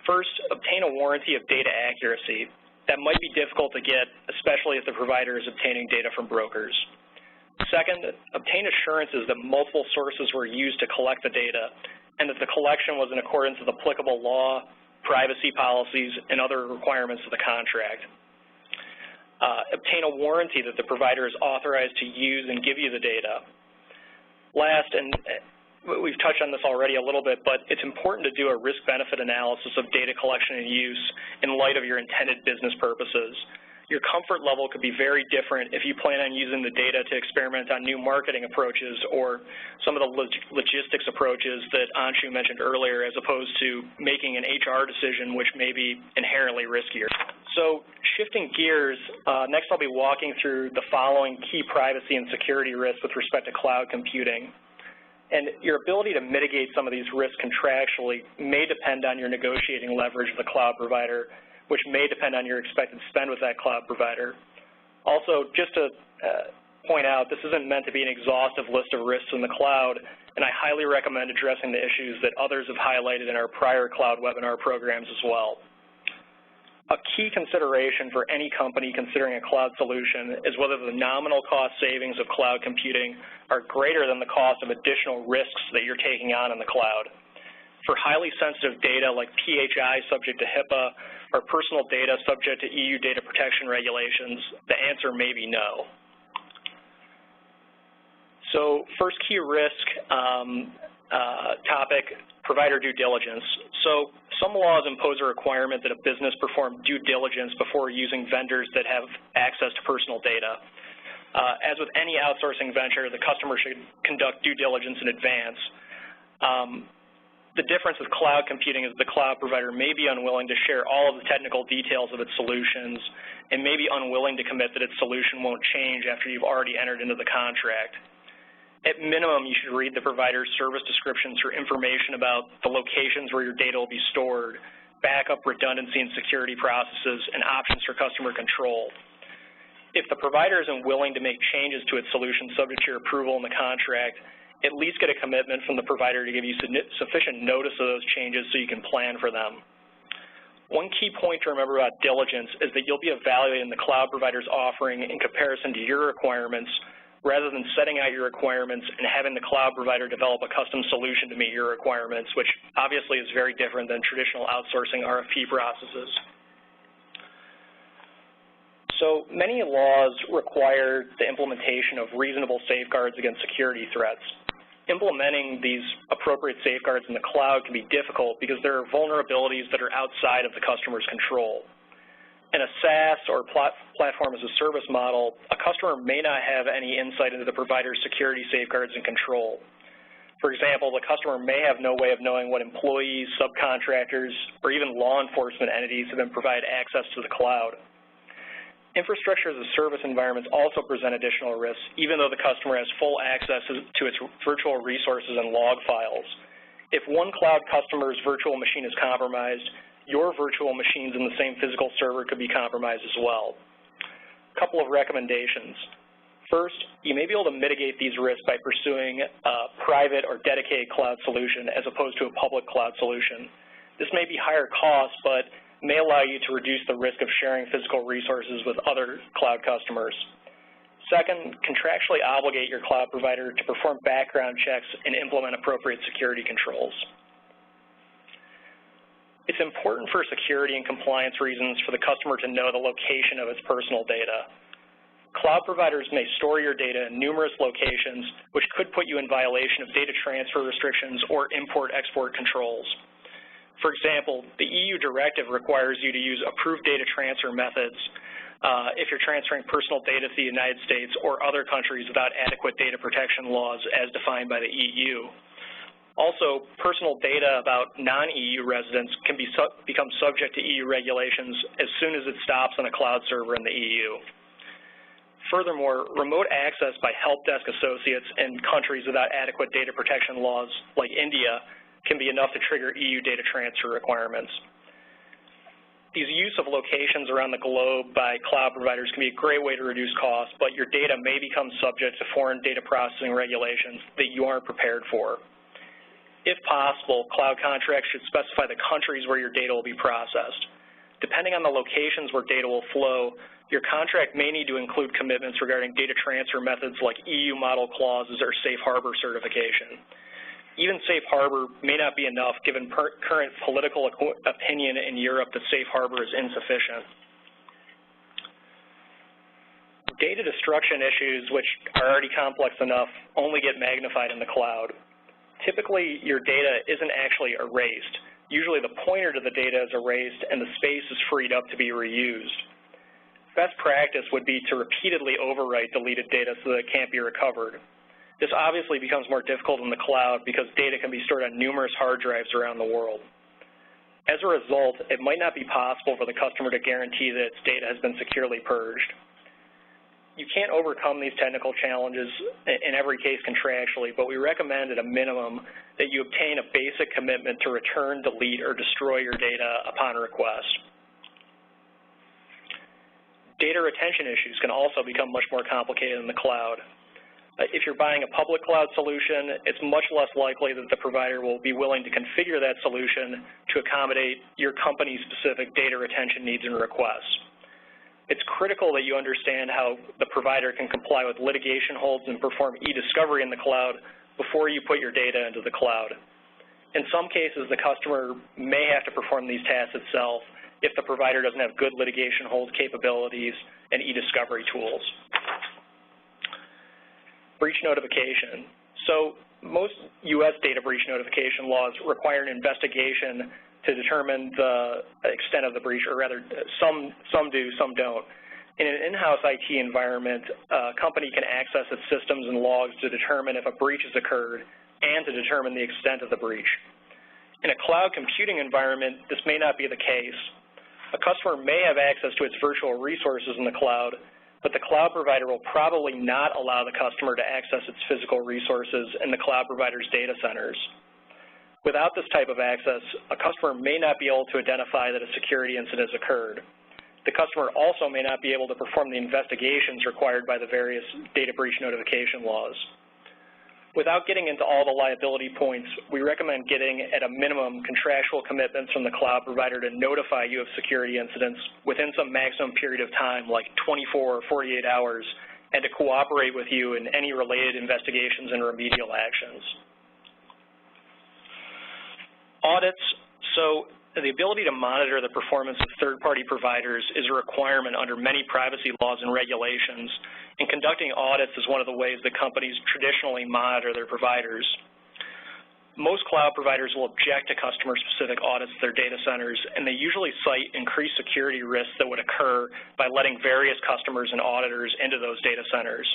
First, obtain a warranty of data accuracy. That might be difficult to get, especially if the provider is obtaining data from brokers. Second, obtain assurances that multiple sources were used to collect the data and that the collection was in accordance with applicable law, privacy policies, and other requirements of the contract. Obtain a warranty that the provider is authorized to use and give you the data. Last, and we've touched on this already a little bit, but it's important to do a risk-benefit analysis of data collection and use in light of your intended business purposes. Your comfort level could be very different if you plan on using the data to experiment on new marketing approaches or some of the logistics approaches that Anshu mentioned earlier, as opposed to making an HR decision, which may be inherently riskier. So shifting gears, next I'll be walking through the following key privacy and security risks with respect to cloud computing. And your ability to mitigate some of these risks contractually may depend on your negotiating leverage with the cloud provider, which may depend on your expected spend with that cloud provider. Also, just to point out, this isn't meant to be an exhaustive list of risks in the cloud, and I highly recommend addressing the issues that others have highlighted in our prior cloud webinar programs as well. A key consideration for any company considering a cloud solution is whether the nominal cost savings of cloud computing are greater than the cost of additional risks that you're taking on in the cloud. For highly sensitive data like PHI subject to HIPAA or personal data subject to EU data protection regulations, the answer may be no. So first key risk topic, provider due diligence. So some laws impose a requirement that a business perform due diligence before using vendors that have access to personal data. As with any outsourcing venture, the customer should conduct due diligence in advance. The difference with cloud computing is the cloud provider may be unwilling to share all of the technical details of its solutions and may be unwilling to commit that its solution won't change after you've already entered into the contract. At minimum, you should read the provider's service descriptions for information about the locations where your data will be stored, backup, redundancy, and security processes, and options for customer control. If the provider isn't willing to make changes to its solution subject to your approval in the contract, at least get a commitment from the provider to give you sufficient notice of those changes so you can plan for them. One key point to remember about diligence is that you'll be evaluating the cloud provider's offering in comparison to your requirements rather than setting out your requirements and having the cloud provider develop a custom solution to meet your requirements, which obviously is very different than traditional outsourcing RFP processes. So many laws require the implementation of reasonable safeguards against security threats. Implementing these appropriate safeguards in the cloud can be difficult because there are vulnerabilities that are outside of the customer's control. In a SaaS or platform as a service model, a customer may not have any insight into the provider's security safeguards and control. For example, the customer may have no way of knowing what employees, subcontractors, or even law enforcement entities have been provided access to the cloud. Infrastructure as a service environments also present additional risks, even though the customer has full access to its virtual resources and log files. If one cloud customer's virtual machine is compromised, your virtual machines in the same physical server could be compromised as well. A couple of recommendations. First, you may be able to mitigate these risks by pursuing a private or dedicated cloud solution as opposed to a public cloud solution. This may be higher cost, but may allow you to reduce the risk of sharing physical resources with other cloud customers. Second, contractually obligate your cloud provider to perform background checks and implement appropriate security controls. It's important for security and compliance reasons for the customer to know the location of its personal data. Cloud providers may store your data in numerous locations, which could put you in violation of data transfer restrictions or import-export controls. For example, the EU directive requires you to use approved data transfer methods if you're transferring personal data to the United States or other countries without adequate data protection laws as defined by the EU. Also, personal data about non-EU residents can become subject to EU regulations as soon as it stops on a cloud server in the EU. Furthermore, remote access by help desk associates in countries without adequate data protection laws, like India, can be enough to trigger EU data transfer requirements. These use of locations around the globe by cloud providers can be a great way to reduce costs, but your data may become subject to foreign data processing regulations that you aren't prepared for. If possible, cloud contracts should specify the countries where your data will be processed. Depending on the locations where data will flow, your contract may need to include commitments regarding data transfer methods like EU model clauses or safe harbor certification. Even safe harbor may not be enough given current political opinion in Europe that safe harbor is insufficient. Data destruction issues, which are already complex enough, only get magnified in the cloud. Typically, your data isn't actually erased. Usually the pointer to the data is erased and the space is freed up to be reused. Best practice would be to repeatedly overwrite deleted data so that it can't be recovered. This obviously becomes more difficult in the cloud because data can be stored on numerous hard drives around the world. As a result, it might not be possible for the customer to guarantee that its data has been securely purged. You can't overcome these technical challenges in every case contractually, but we recommend at a minimum that you obtain a basic commitment to return, delete, or destroy your data upon request. Data retention issues can also become much more complicated in the cloud. If you're buying a public cloud solution, it's much less likely that the provider will be willing to configure that solution to accommodate your company's specific data retention needs and requests. It's critical that you understand how the provider can comply with litigation holds and perform e-discovery in the cloud before you put your data into the cloud. In some cases, the customer may have to perform these tasks itself if the provider doesn't have good litigation hold capabilities and e-discovery tools. Breach notification. So most U.S. data breach notification laws require an investigation to determine the extent of the breach, or rather, some do, some don't. In an in-house IT environment, a company can access its systems and logs to determine if a breach has occurred and to determine the extent of the breach. In a cloud computing environment, this may not be the case. A customer may have access to its virtual resources in the cloud, but the cloud provider will probably not allow the customer to access its physical resources in the cloud provider's data centers. Without this type of access, a customer may not be able to identify that a security incident has occurred. The customer also may not be able to perform the investigations required by the various data breach notification laws. Without getting into all the liability points, we recommend getting, at a minimum, contractual commitments from the cloud provider to notify you of security incidents within some maximum period of time, like 24 or 48 hours, and to cooperate with you in any related investigations and remedial actions. Audits. So the ability to monitor the performance of third-party providers is a requirement under many privacy laws and regulations, and conducting audits is one of the ways that companies traditionally monitor their providers. Most cloud providers will object to customer-specific audits of their data centers, and they usually cite increased security risks that would occur by letting various customers and auditors into those data centers.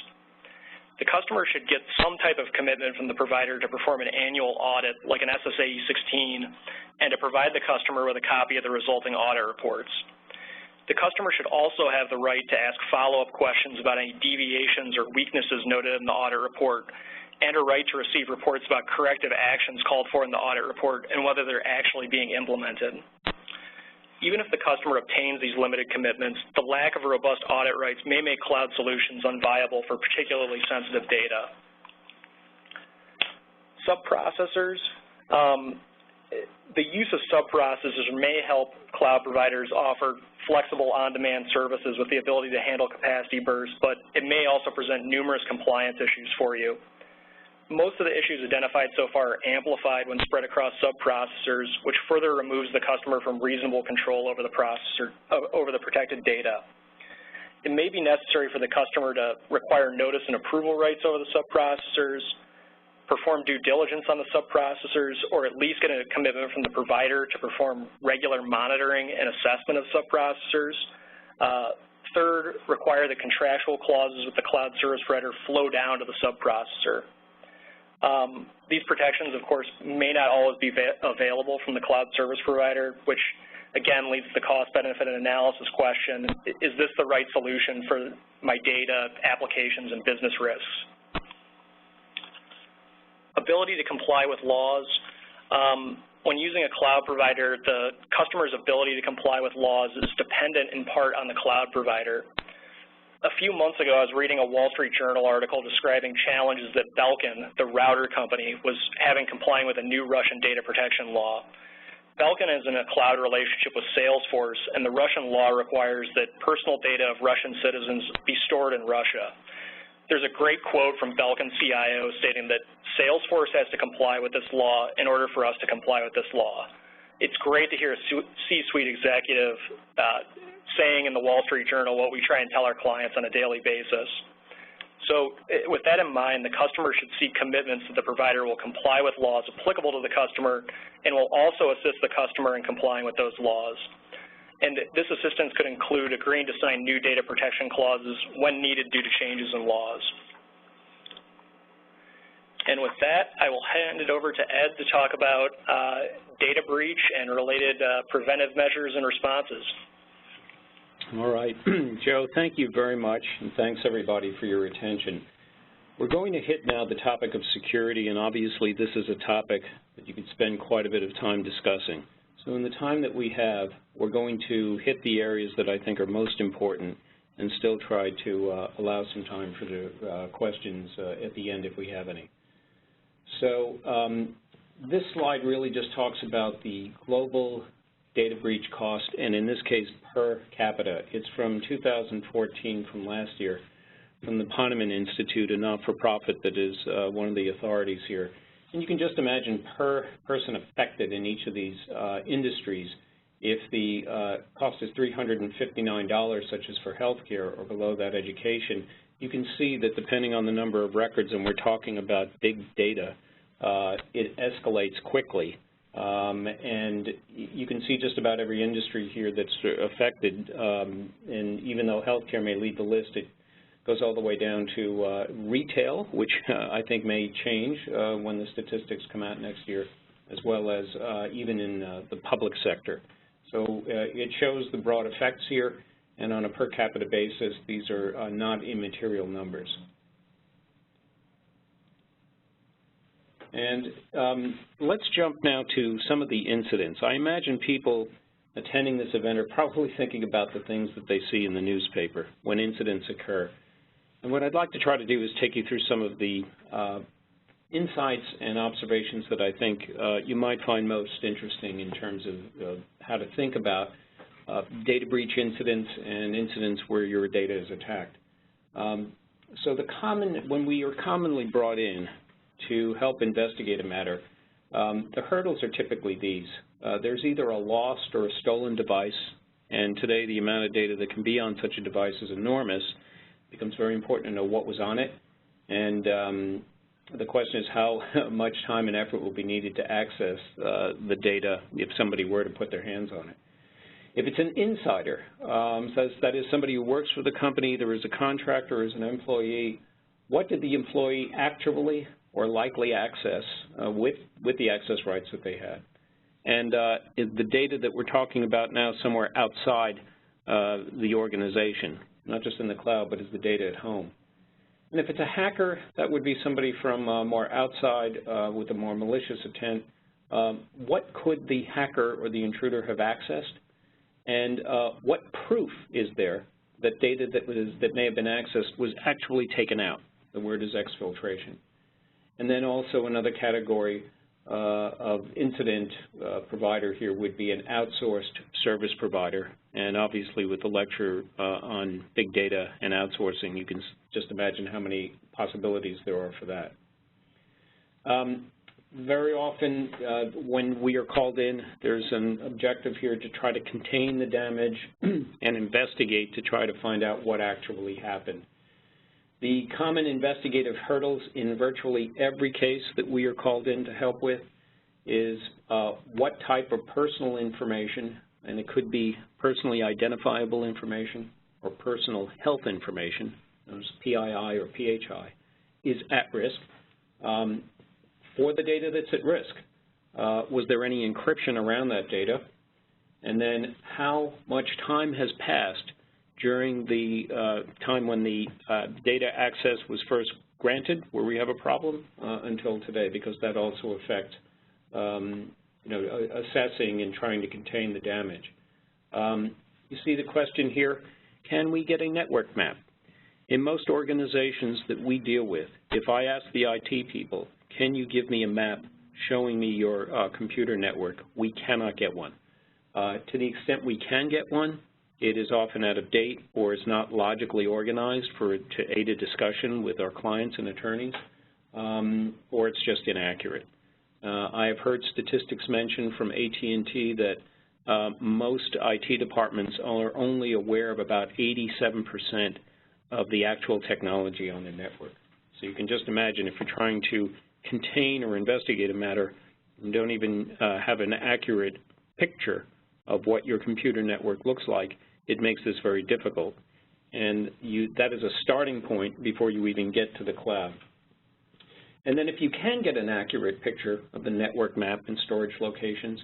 The customer should get some type of commitment from the provider to perform an annual audit, like an SSAE 16, and to provide the customer with a copy of the resulting audit reports. The customer should also have the right to ask follow-up questions about any deviations or weaknesses noted in the audit report, and a right to receive reports about corrective actions called for in the audit report and whether they're actually being implemented. Even if the customer obtains these limited commitments, the lack of robust audit rights may make cloud solutions unviable for particularly sensitive data. Subprocessors. The use of subprocessors may help cloud providers offer flexible on-demand services with the ability to handle capacity bursts, but it may also present numerous compliance issues for you. Most of the issues identified so far are amplified when spread across subprocessors, which further removes the customer from reasonable control over the processor, over the protected data. It may be necessary for the customer to require notice and approval rights over the subprocessors, perform due diligence on the subprocessors, or at least get a commitment from the provider to perform regular monitoring and assessment of subprocessors. Third, require the contractual clauses with the cloud service provider flow down to the subprocessor. These protections, of course, may not always be available from the cloud service provider, which again leads to the cost-benefit analysis question: is this the right solution for my data, applications, and business risks? Ability to comply with laws. When using a cloud provider, the customer's ability to comply with laws is dependent in part on the cloud provider. A few months ago, I was reading a Wall Street Journal article describing challenges that Belkin, the router company, was having complying with a new Russian data protection law. Belkin is in a cloud relationship with Salesforce, and the Russian law requires that personal data of Russian citizens be stored in Russia. There's a great quote from Belkin's CIO stating that Salesforce has to comply with this law in order for us to comply with this law. It's great to hear a C-suite executive saying in the Wall Street Journal what we try and tell our clients on a daily basis. So with that in mind, the customer should seek commitments that the provider will comply with laws applicable to the customer and will also assist the customer in complying with those laws. And this assistance could include agreeing to sign new data protection clauses when needed due to changes in laws. And with that, I will hand it over to Ed to talk about data breach and related preventive measures and responses. All right. Joe, thank you very much, and thanks everybody for your attention. We're going to hit now the topic of security, and obviously this is a topic that you could spend quite a bit of time discussing. So in the time that we have, we're going to hit the areas that I think are most important and still try to allow some time for the questions at the end if we have any. So this slide really just talks about the global data breach cost, and in this case per capita. It's from 2014, from last year, from the Pennell Institute, a not-for-profit that is one of the authorities here. And you can just imagine per person affected in each of these industries, if the cost is $359, such as for healthcare, or below that education, you can see that depending on the number of records, and we're talking about big data, it escalates quickly. And you can see just about every industry here that's affected, and even though healthcare may lead the list, it goes all the way down to retail, which I think may change when the statistics come out next year, as well as even in the public sector. So it shows the broad effects here, and on a per capita basis, these are not immaterial numbers. And let's jump now to some of the incidents. I imagine people attending this event are probably thinking about the things that they see in the newspaper when incidents occur. And what I'd like to try to do is take you through some of the insights and observations that I think you might find most interesting in terms of how to think about data breach incidents and incidents where your data is attacked. So when we are commonly brought in to help investigate a matter, the hurdles are typically these. There's either a lost or a stolen device, and today the amount of data that can be on such a device is enormous. It becomes very important to know what was on it, and the question is how much time and effort will be needed to access the data if somebody were to put their hands on it. If it's an insider, that is somebody who works for the company, there is a contractor or is an employee, what did the employee actually or likely access with the access rights that they had? And is the data that we're talking about now somewhere outside the organization, not just in the cloud, but is the data at home? And if it's a hacker, that would be somebody from more outside with a more malicious intent. What could the hacker or the intruder have accessed? And what proof is there that data that may have been accessed was actually taken out? The word is exfiltration. And then also another category of incident provider here would be an outsourced service provider. And obviously with the lecture on big data and outsourcing, you can just imagine how many possibilities there are for that. Very often when we are called in, there's an objective here to try to contain the damage and investigate to try to find out what actually happened. The common investigative hurdles in virtually every case that we are called in to help with is what type of personal information, and it could be personally identifiable information or personal health information, those PII or PHI, is at risk. For the data that's at risk, was there any encryption around that data? And then how much time has passed during the time when the data access was first granted, where we have a problem, until today, because that also affects assessing and trying to contain the damage. You see the question here, can we get a network map? In most organizations that we deal with, if I ask the IT people, can you give me a map showing me your computer network, we cannot get one. To the extent we can get one, it is often out of date or is not logically organized to aid a discussion with our clients and attorneys, or it's just inaccurate. I have heard statistics mentioned from AT&T that most IT departments are only aware of about 87% of the actual technology on their network. So you can just imagine if you're trying to contain or investigate a matter and don't even have an accurate picture of what your computer network looks like, it makes this very difficult. And that is a starting point before you even get to the cloud. And then if you can get an accurate picture of the network map and storage locations,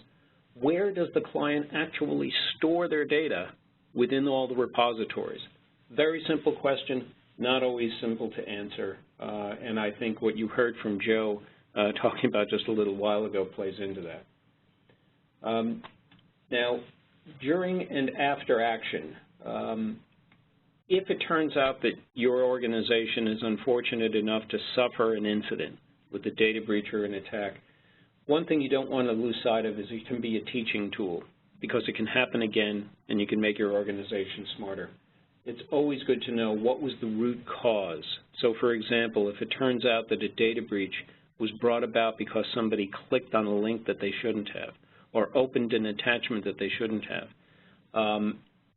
where does the client actually store their data within all the repositories? Very simple question, not always simple to answer. And I think what you heard from Joe talking about just a little while ago plays into that. Now, during and after action, if it turns out that your organization is unfortunate enough to suffer an incident with a data breach or an attack, one thing you don't want to lose sight of is it can be a teaching tool, because it can happen again and you can make your organization smarter. It's always good to know what was the root cause. So for example, if it turns out that a data breach was brought about because somebody clicked on a link that they shouldn't have or opened an attachment that they shouldn't have,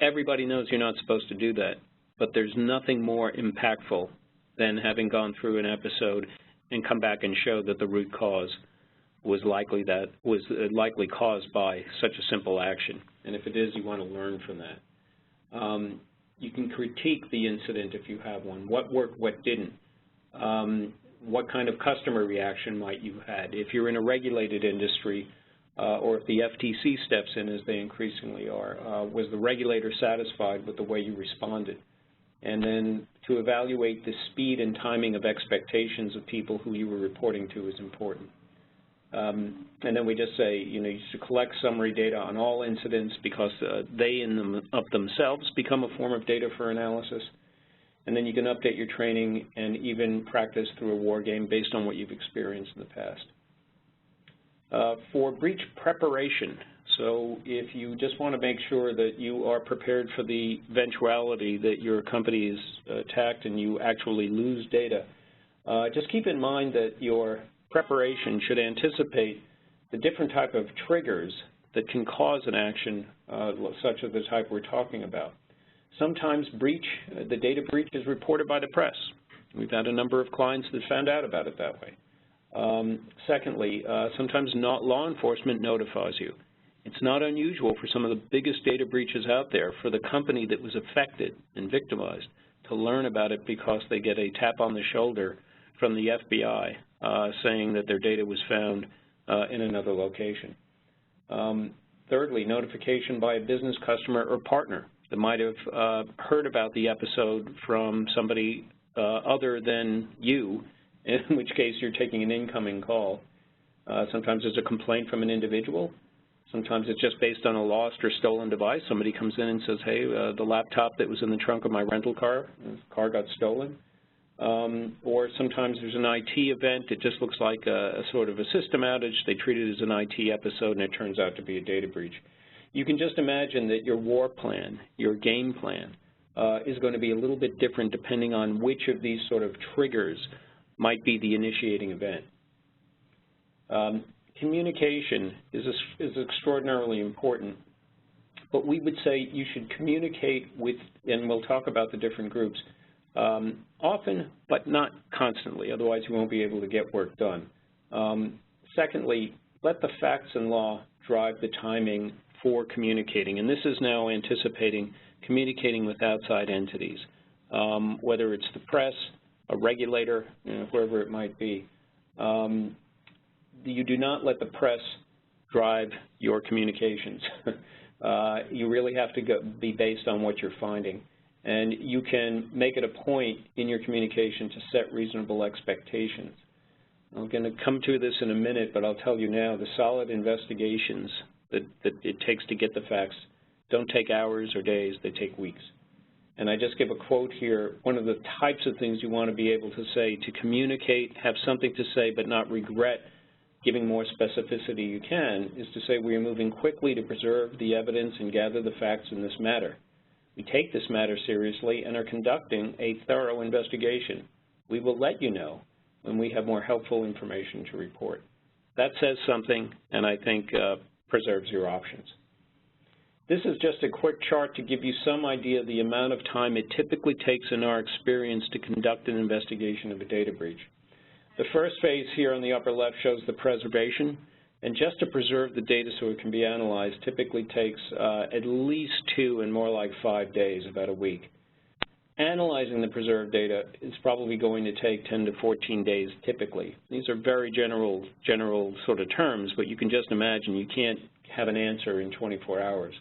everybody knows you're not supposed to do that, but there's nothing more impactful than having gone through an episode and come back and show that the root cause was likely caused by such a simple action. And if it is, you want to learn from that. You can critique the incident if you have one. What worked, what didn't. what kind of customer reaction might you have had. If you're in a regulated industry, or if the FTC steps in, as they increasingly are, was the regulator satisfied with the way you responded? And then to evaluate the speed and timing of expectations of people who you were reporting to is important. And then we just say, you should collect summary data on all incidents because they in them of themselves become a form of data for analysis. And then you can update your training and even practice through a war game based on what you've experienced in the past. For breach preparation, so if you just want to make sure that you are prepared for the eventuality that your company is attacked and you actually lose data, just keep in mind that your preparation should anticipate the different type of triggers that can cause an action such as the type we're talking about. Sometimes the data breach is reported by the press. We've had a number of clients that found out about it that way. Secondly, sometimes law enforcement notifies you. It's not unusual for some of the biggest data breaches out there for the company that was affected and victimized to learn about it because they get a tap on the shoulder from the FBI saying that their data was found in another location. Thirdly, notification by a business customer or partner that might have heard about the episode from somebody other than you, in which case you're taking an incoming call. Sometimes there's a complaint from an individual. Sometimes it's just based on a lost or stolen device. Somebody comes in and says, hey, the laptop that was in the trunk of my rental car, the car got stolen. Or sometimes there's an IT event. It just looks like a sort of a system outage. They treat it as an IT episode, and it turns out to be a data breach. You can just imagine that your war plan, your game plan, is going to be a little bit different depending on which of these sort of triggers might be the initiating event. Communication is extraordinarily important, but we would say you should communicate with, and we'll talk about the different groups, often but not constantly, otherwise you won't be able to get work done. Secondly, let the facts and law drive the timing for communicating, and this is now anticipating communicating with outside entities, whether it's the press, a regulator, whoever it might be. You do not let the press drive your communications. You really have to be based on what you're finding. And you can make it a point in your communication to set reasonable expectations. I'm going to come to this in a minute, but I'll tell you now, the solid investigations that it takes to get the facts don't take hours or days, they take weeks. And I just give a quote here. One of the types of things you want to be able to say to communicate, have something to say but not regret giving more specificity you can, is to say we are moving quickly to preserve the evidence and gather the facts in this matter. We take this matter seriously and are conducting a thorough investigation. We will let you know when we have more helpful information to report. That says something, and I think preserves your options. This is just a quick chart to give you some idea of the amount of time it typically takes in our experience to conduct an investigation of a data breach. The first phase here on the upper left shows the preservation, and just to preserve the data so it can be analyzed typically takes at least 2 and more like 5 days, about a week. Analyzing the preserved data is probably going to take 10 to 14 days typically. These are very general sort of terms, but you can just imagine you can't have an answer in 24 hours.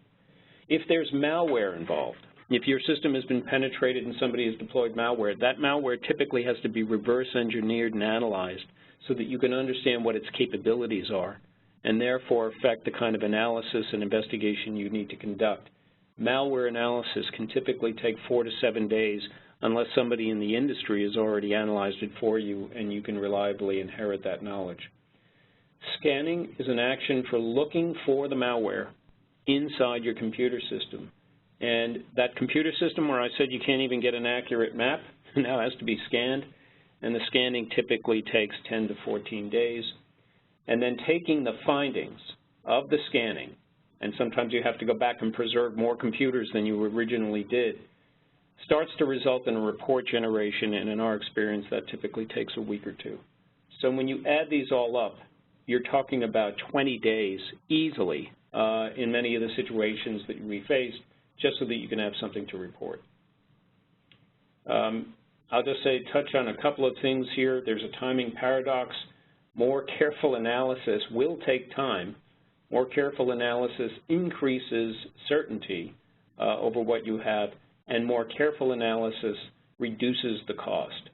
If there's malware involved, if your system has been penetrated and somebody has deployed malware, that malware typically has to be reverse engineered and analyzed so that you can understand what its capabilities are and therefore affect the kind of analysis and investigation you need to conduct. Malware analysis can typically take 4 to 7 days unless somebody in the industry has already analyzed it for you and you can reliably inherit that knowledge. Scanning is an action for looking for the malware inside your computer system. And that computer system where I said you can't even get an accurate map now has to be scanned, and the scanning typically takes 10 to 14 days. And then taking the findings of the scanning, and sometimes you have to go back and preserve more computers than you originally did, starts to result in a report generation, and in our experience that typically takes a week or 2. So when you add these all up, you're talking about 20 days easily in many of the situations that we faced, just so that you can have something to report. I'll just touch on a couple of things here. There's a timing paradox. More careful analysis will take time. More careful analysis increases certainty over what you have, and more careful analysis reduces the cost.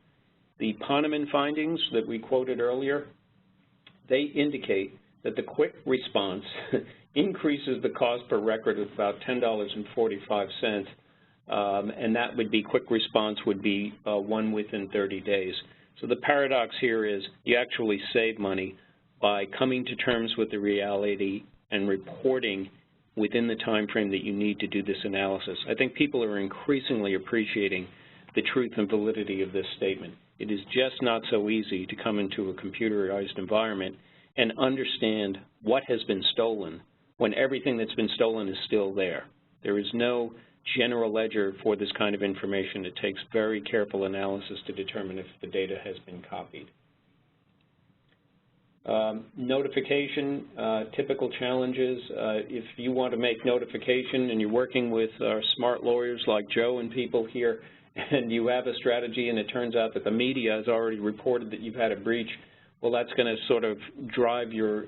The Poneman findings that we quoted earlier, they indicate that the quick response increases the cost per record of about $10.45, and that would be quick response would be one within 30 days. So the paradox here is you actually save money by coming to terms with the reality and reporting within the time frame that you need to do this analysis. I think people are increasingly appreciating the truth and validity of this statement. It is just not so easy to come into a computerized environment and understand what has been stolen when everything that's been stolen is still there. There is no general ledger for this kind of information. It takes very careful analysis to determine if the data has been copied. Notification, typical challenges. If you want to make notification and you're working with our smart lawyers like Joe and people here, and you have a strategy and it turns out that the media has already reported that you've had a breach, well, that's going to sort of drive your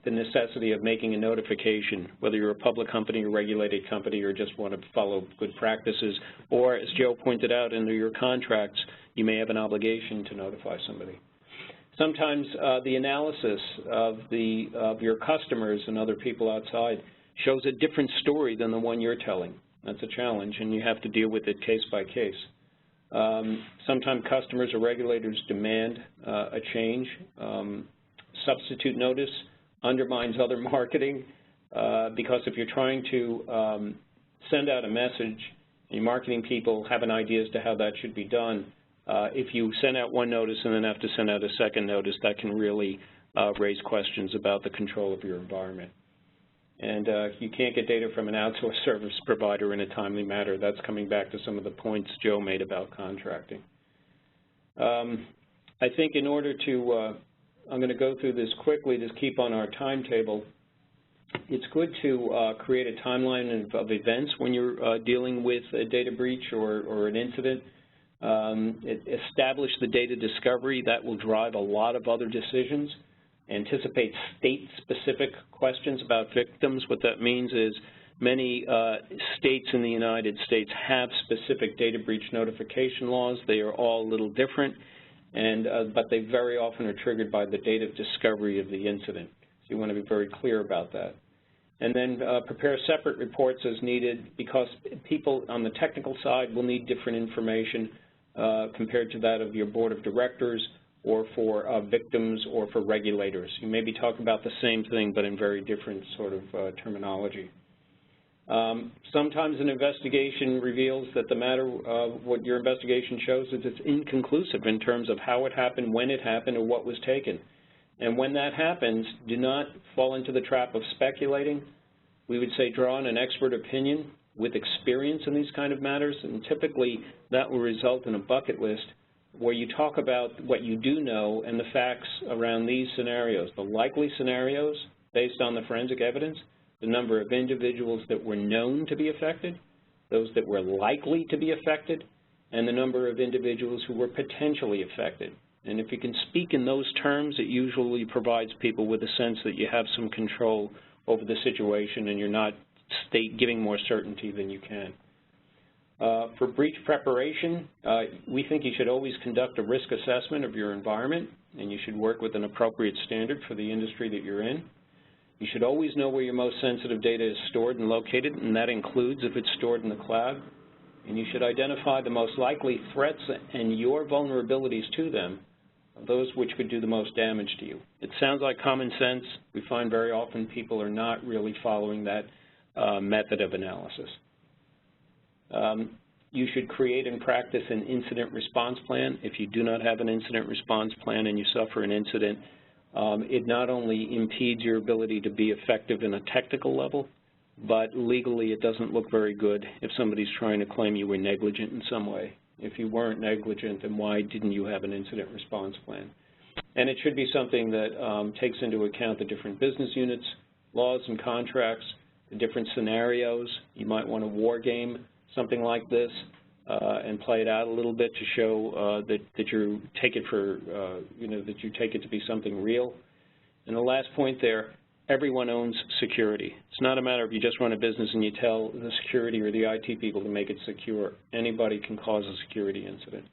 the necessity of making a notification, whether you're a public company or regulated company or just want to follow good practices, or as Joe pointed out in your contracts, you may have an obligation to notify somebody. Sometimes the analysis of your customers and other people outside shows a different story than the one you're telling. That's a challenge, and you have to deal with it case by case. Sometimes customers or regulators demand a change. Substitute notice undermines other marketing because if you're trying to send out a message, your marketing people have an idea as to how that should be done. If you send out one notice and then have to send out a second notice, that can really raise questions about the control of your environment. And you can't get data from an outsourced service provider in a timely manner. That's coming back to some of the points Joe made about contracting. I think in order to, I'm going to go through this quickly to keep on our timetable. It's good to create a timeline of events when you're dealing with a data breach or an incident. Establish the data discovery. That will drive a lot of other decisions. Anticipate state-specific questions about victims. What that means is many states in the United States have specific data breach notification laws. They are all a little different, and but they very often are triggered by the date of discovery of the incident. So you want to be very clear about that. And then prepare separate reports as needed, because people on the technical side will need different information compared to that of your board of directors or for victims or for regulators. You may be talking about the same thing but in very different sort of terminology. Sometimes an investigation reveals that the matter of what your investigation shows is it's inconclusive in terms of how it happened, when it happened, or what was taken. And when that happens, do not fall into the trap of speculating. We would say draw on an expert opinion with experience in these kind of matters, and typically that will result in a bucket list where you talk about what you do know and the facts around these scenarios, the likely scenarios based on the forensic evidence, the number of individuals that were known to be affected, those that were likely to be affected, and the number of individuals who were potentially affected. And if you can speak in those terms, it usually provides people with a sense that you have some control over the situation and you're not giving more certainty than you can. For breach preparation, we think you should always conduct a risk assessment of your environment, and you should work with an appropriate standard for the industry that you're in. You should always know where your most sensitive data is stored and located, and that includes if it's stored in the cloud. And you should identify the most likely threats and your vulnerabilities to them, those which could do the most damage to you. It sounds like common sense. We find very often people are not really following that method of analysis. You should create and practice an incident response plan. If you do not have an incident response plan and you suffer an incident, it not only impedes your ability to be effective in a technical level, but legally it doesn't look very good if somebody's trying to claim you were negligent in some way. If you weren't negligent, then why didn't you have an incident response plan? And it should be something that takes into account the different business units, laws and contracts, the different scenarios. You might want to war game something like this. and play it out a little bit to show that you take it for, that you take it to be something real. And the last point there, everyone owns security. It's not a matter of you just run a business and you tell the security or the IT people to make it secure. Anybody can cause a security incident.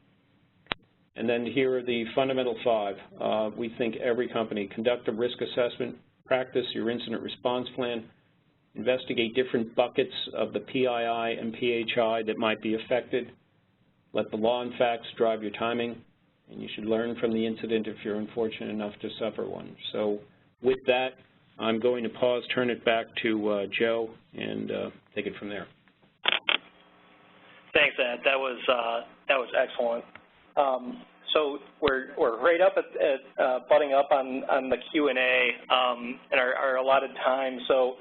And then here are the fundamental 5. We think every company conduct a risk assessment, practice your incident response plan, investigate different buckets of the PII and PHI that might be affected, let the law and facts drive your timing, and you should learn from the incident if you're unfortunate enough to suffer one. So with that, I'm going to pause, turn it back to Joe, and take it from there. Thanks, Ed. That was excellent. So we're right up at butting up on the Q&A and our allotted time. So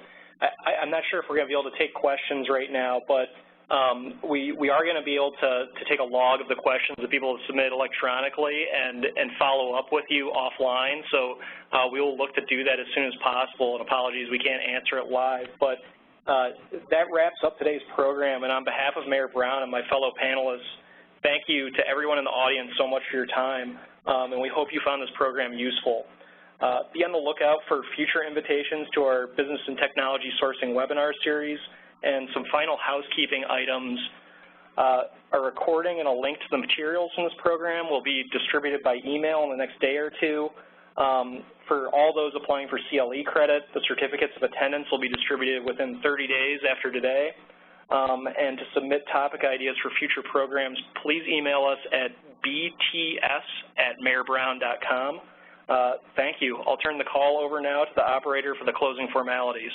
I'm not sure if we're going to be able to take questions right now, but we are going to be able to take a log of the questions that people submit electronically and follow up with you offline. So we will look to do that as soon as possible. And apologies, we can't answer it live. But that wraps up today's program. And on behalf of Mayor Brown and my fellow panelists, thank you to everyone in the audience so much for your time. And we hope you found this program useful. Be on the lookout for future invitations to our Business and Technology Sourcing webinar series. And some final housekeeping items. A recording and a link to the materials in this program will be distributed by email in the next day or two. For all those applying for CLE credit, the certificates of attendance will be distributed within 30 days after today. And to submit topic ideas for future programs, please email us at bts@mayorbrown.com. Thank you. I'll turn the call over now to the operator for the closing formalities.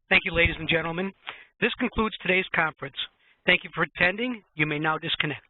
Thank you, ladies and gentlemen. This concludes today's conference. Thank you for attending. You may now disconnect.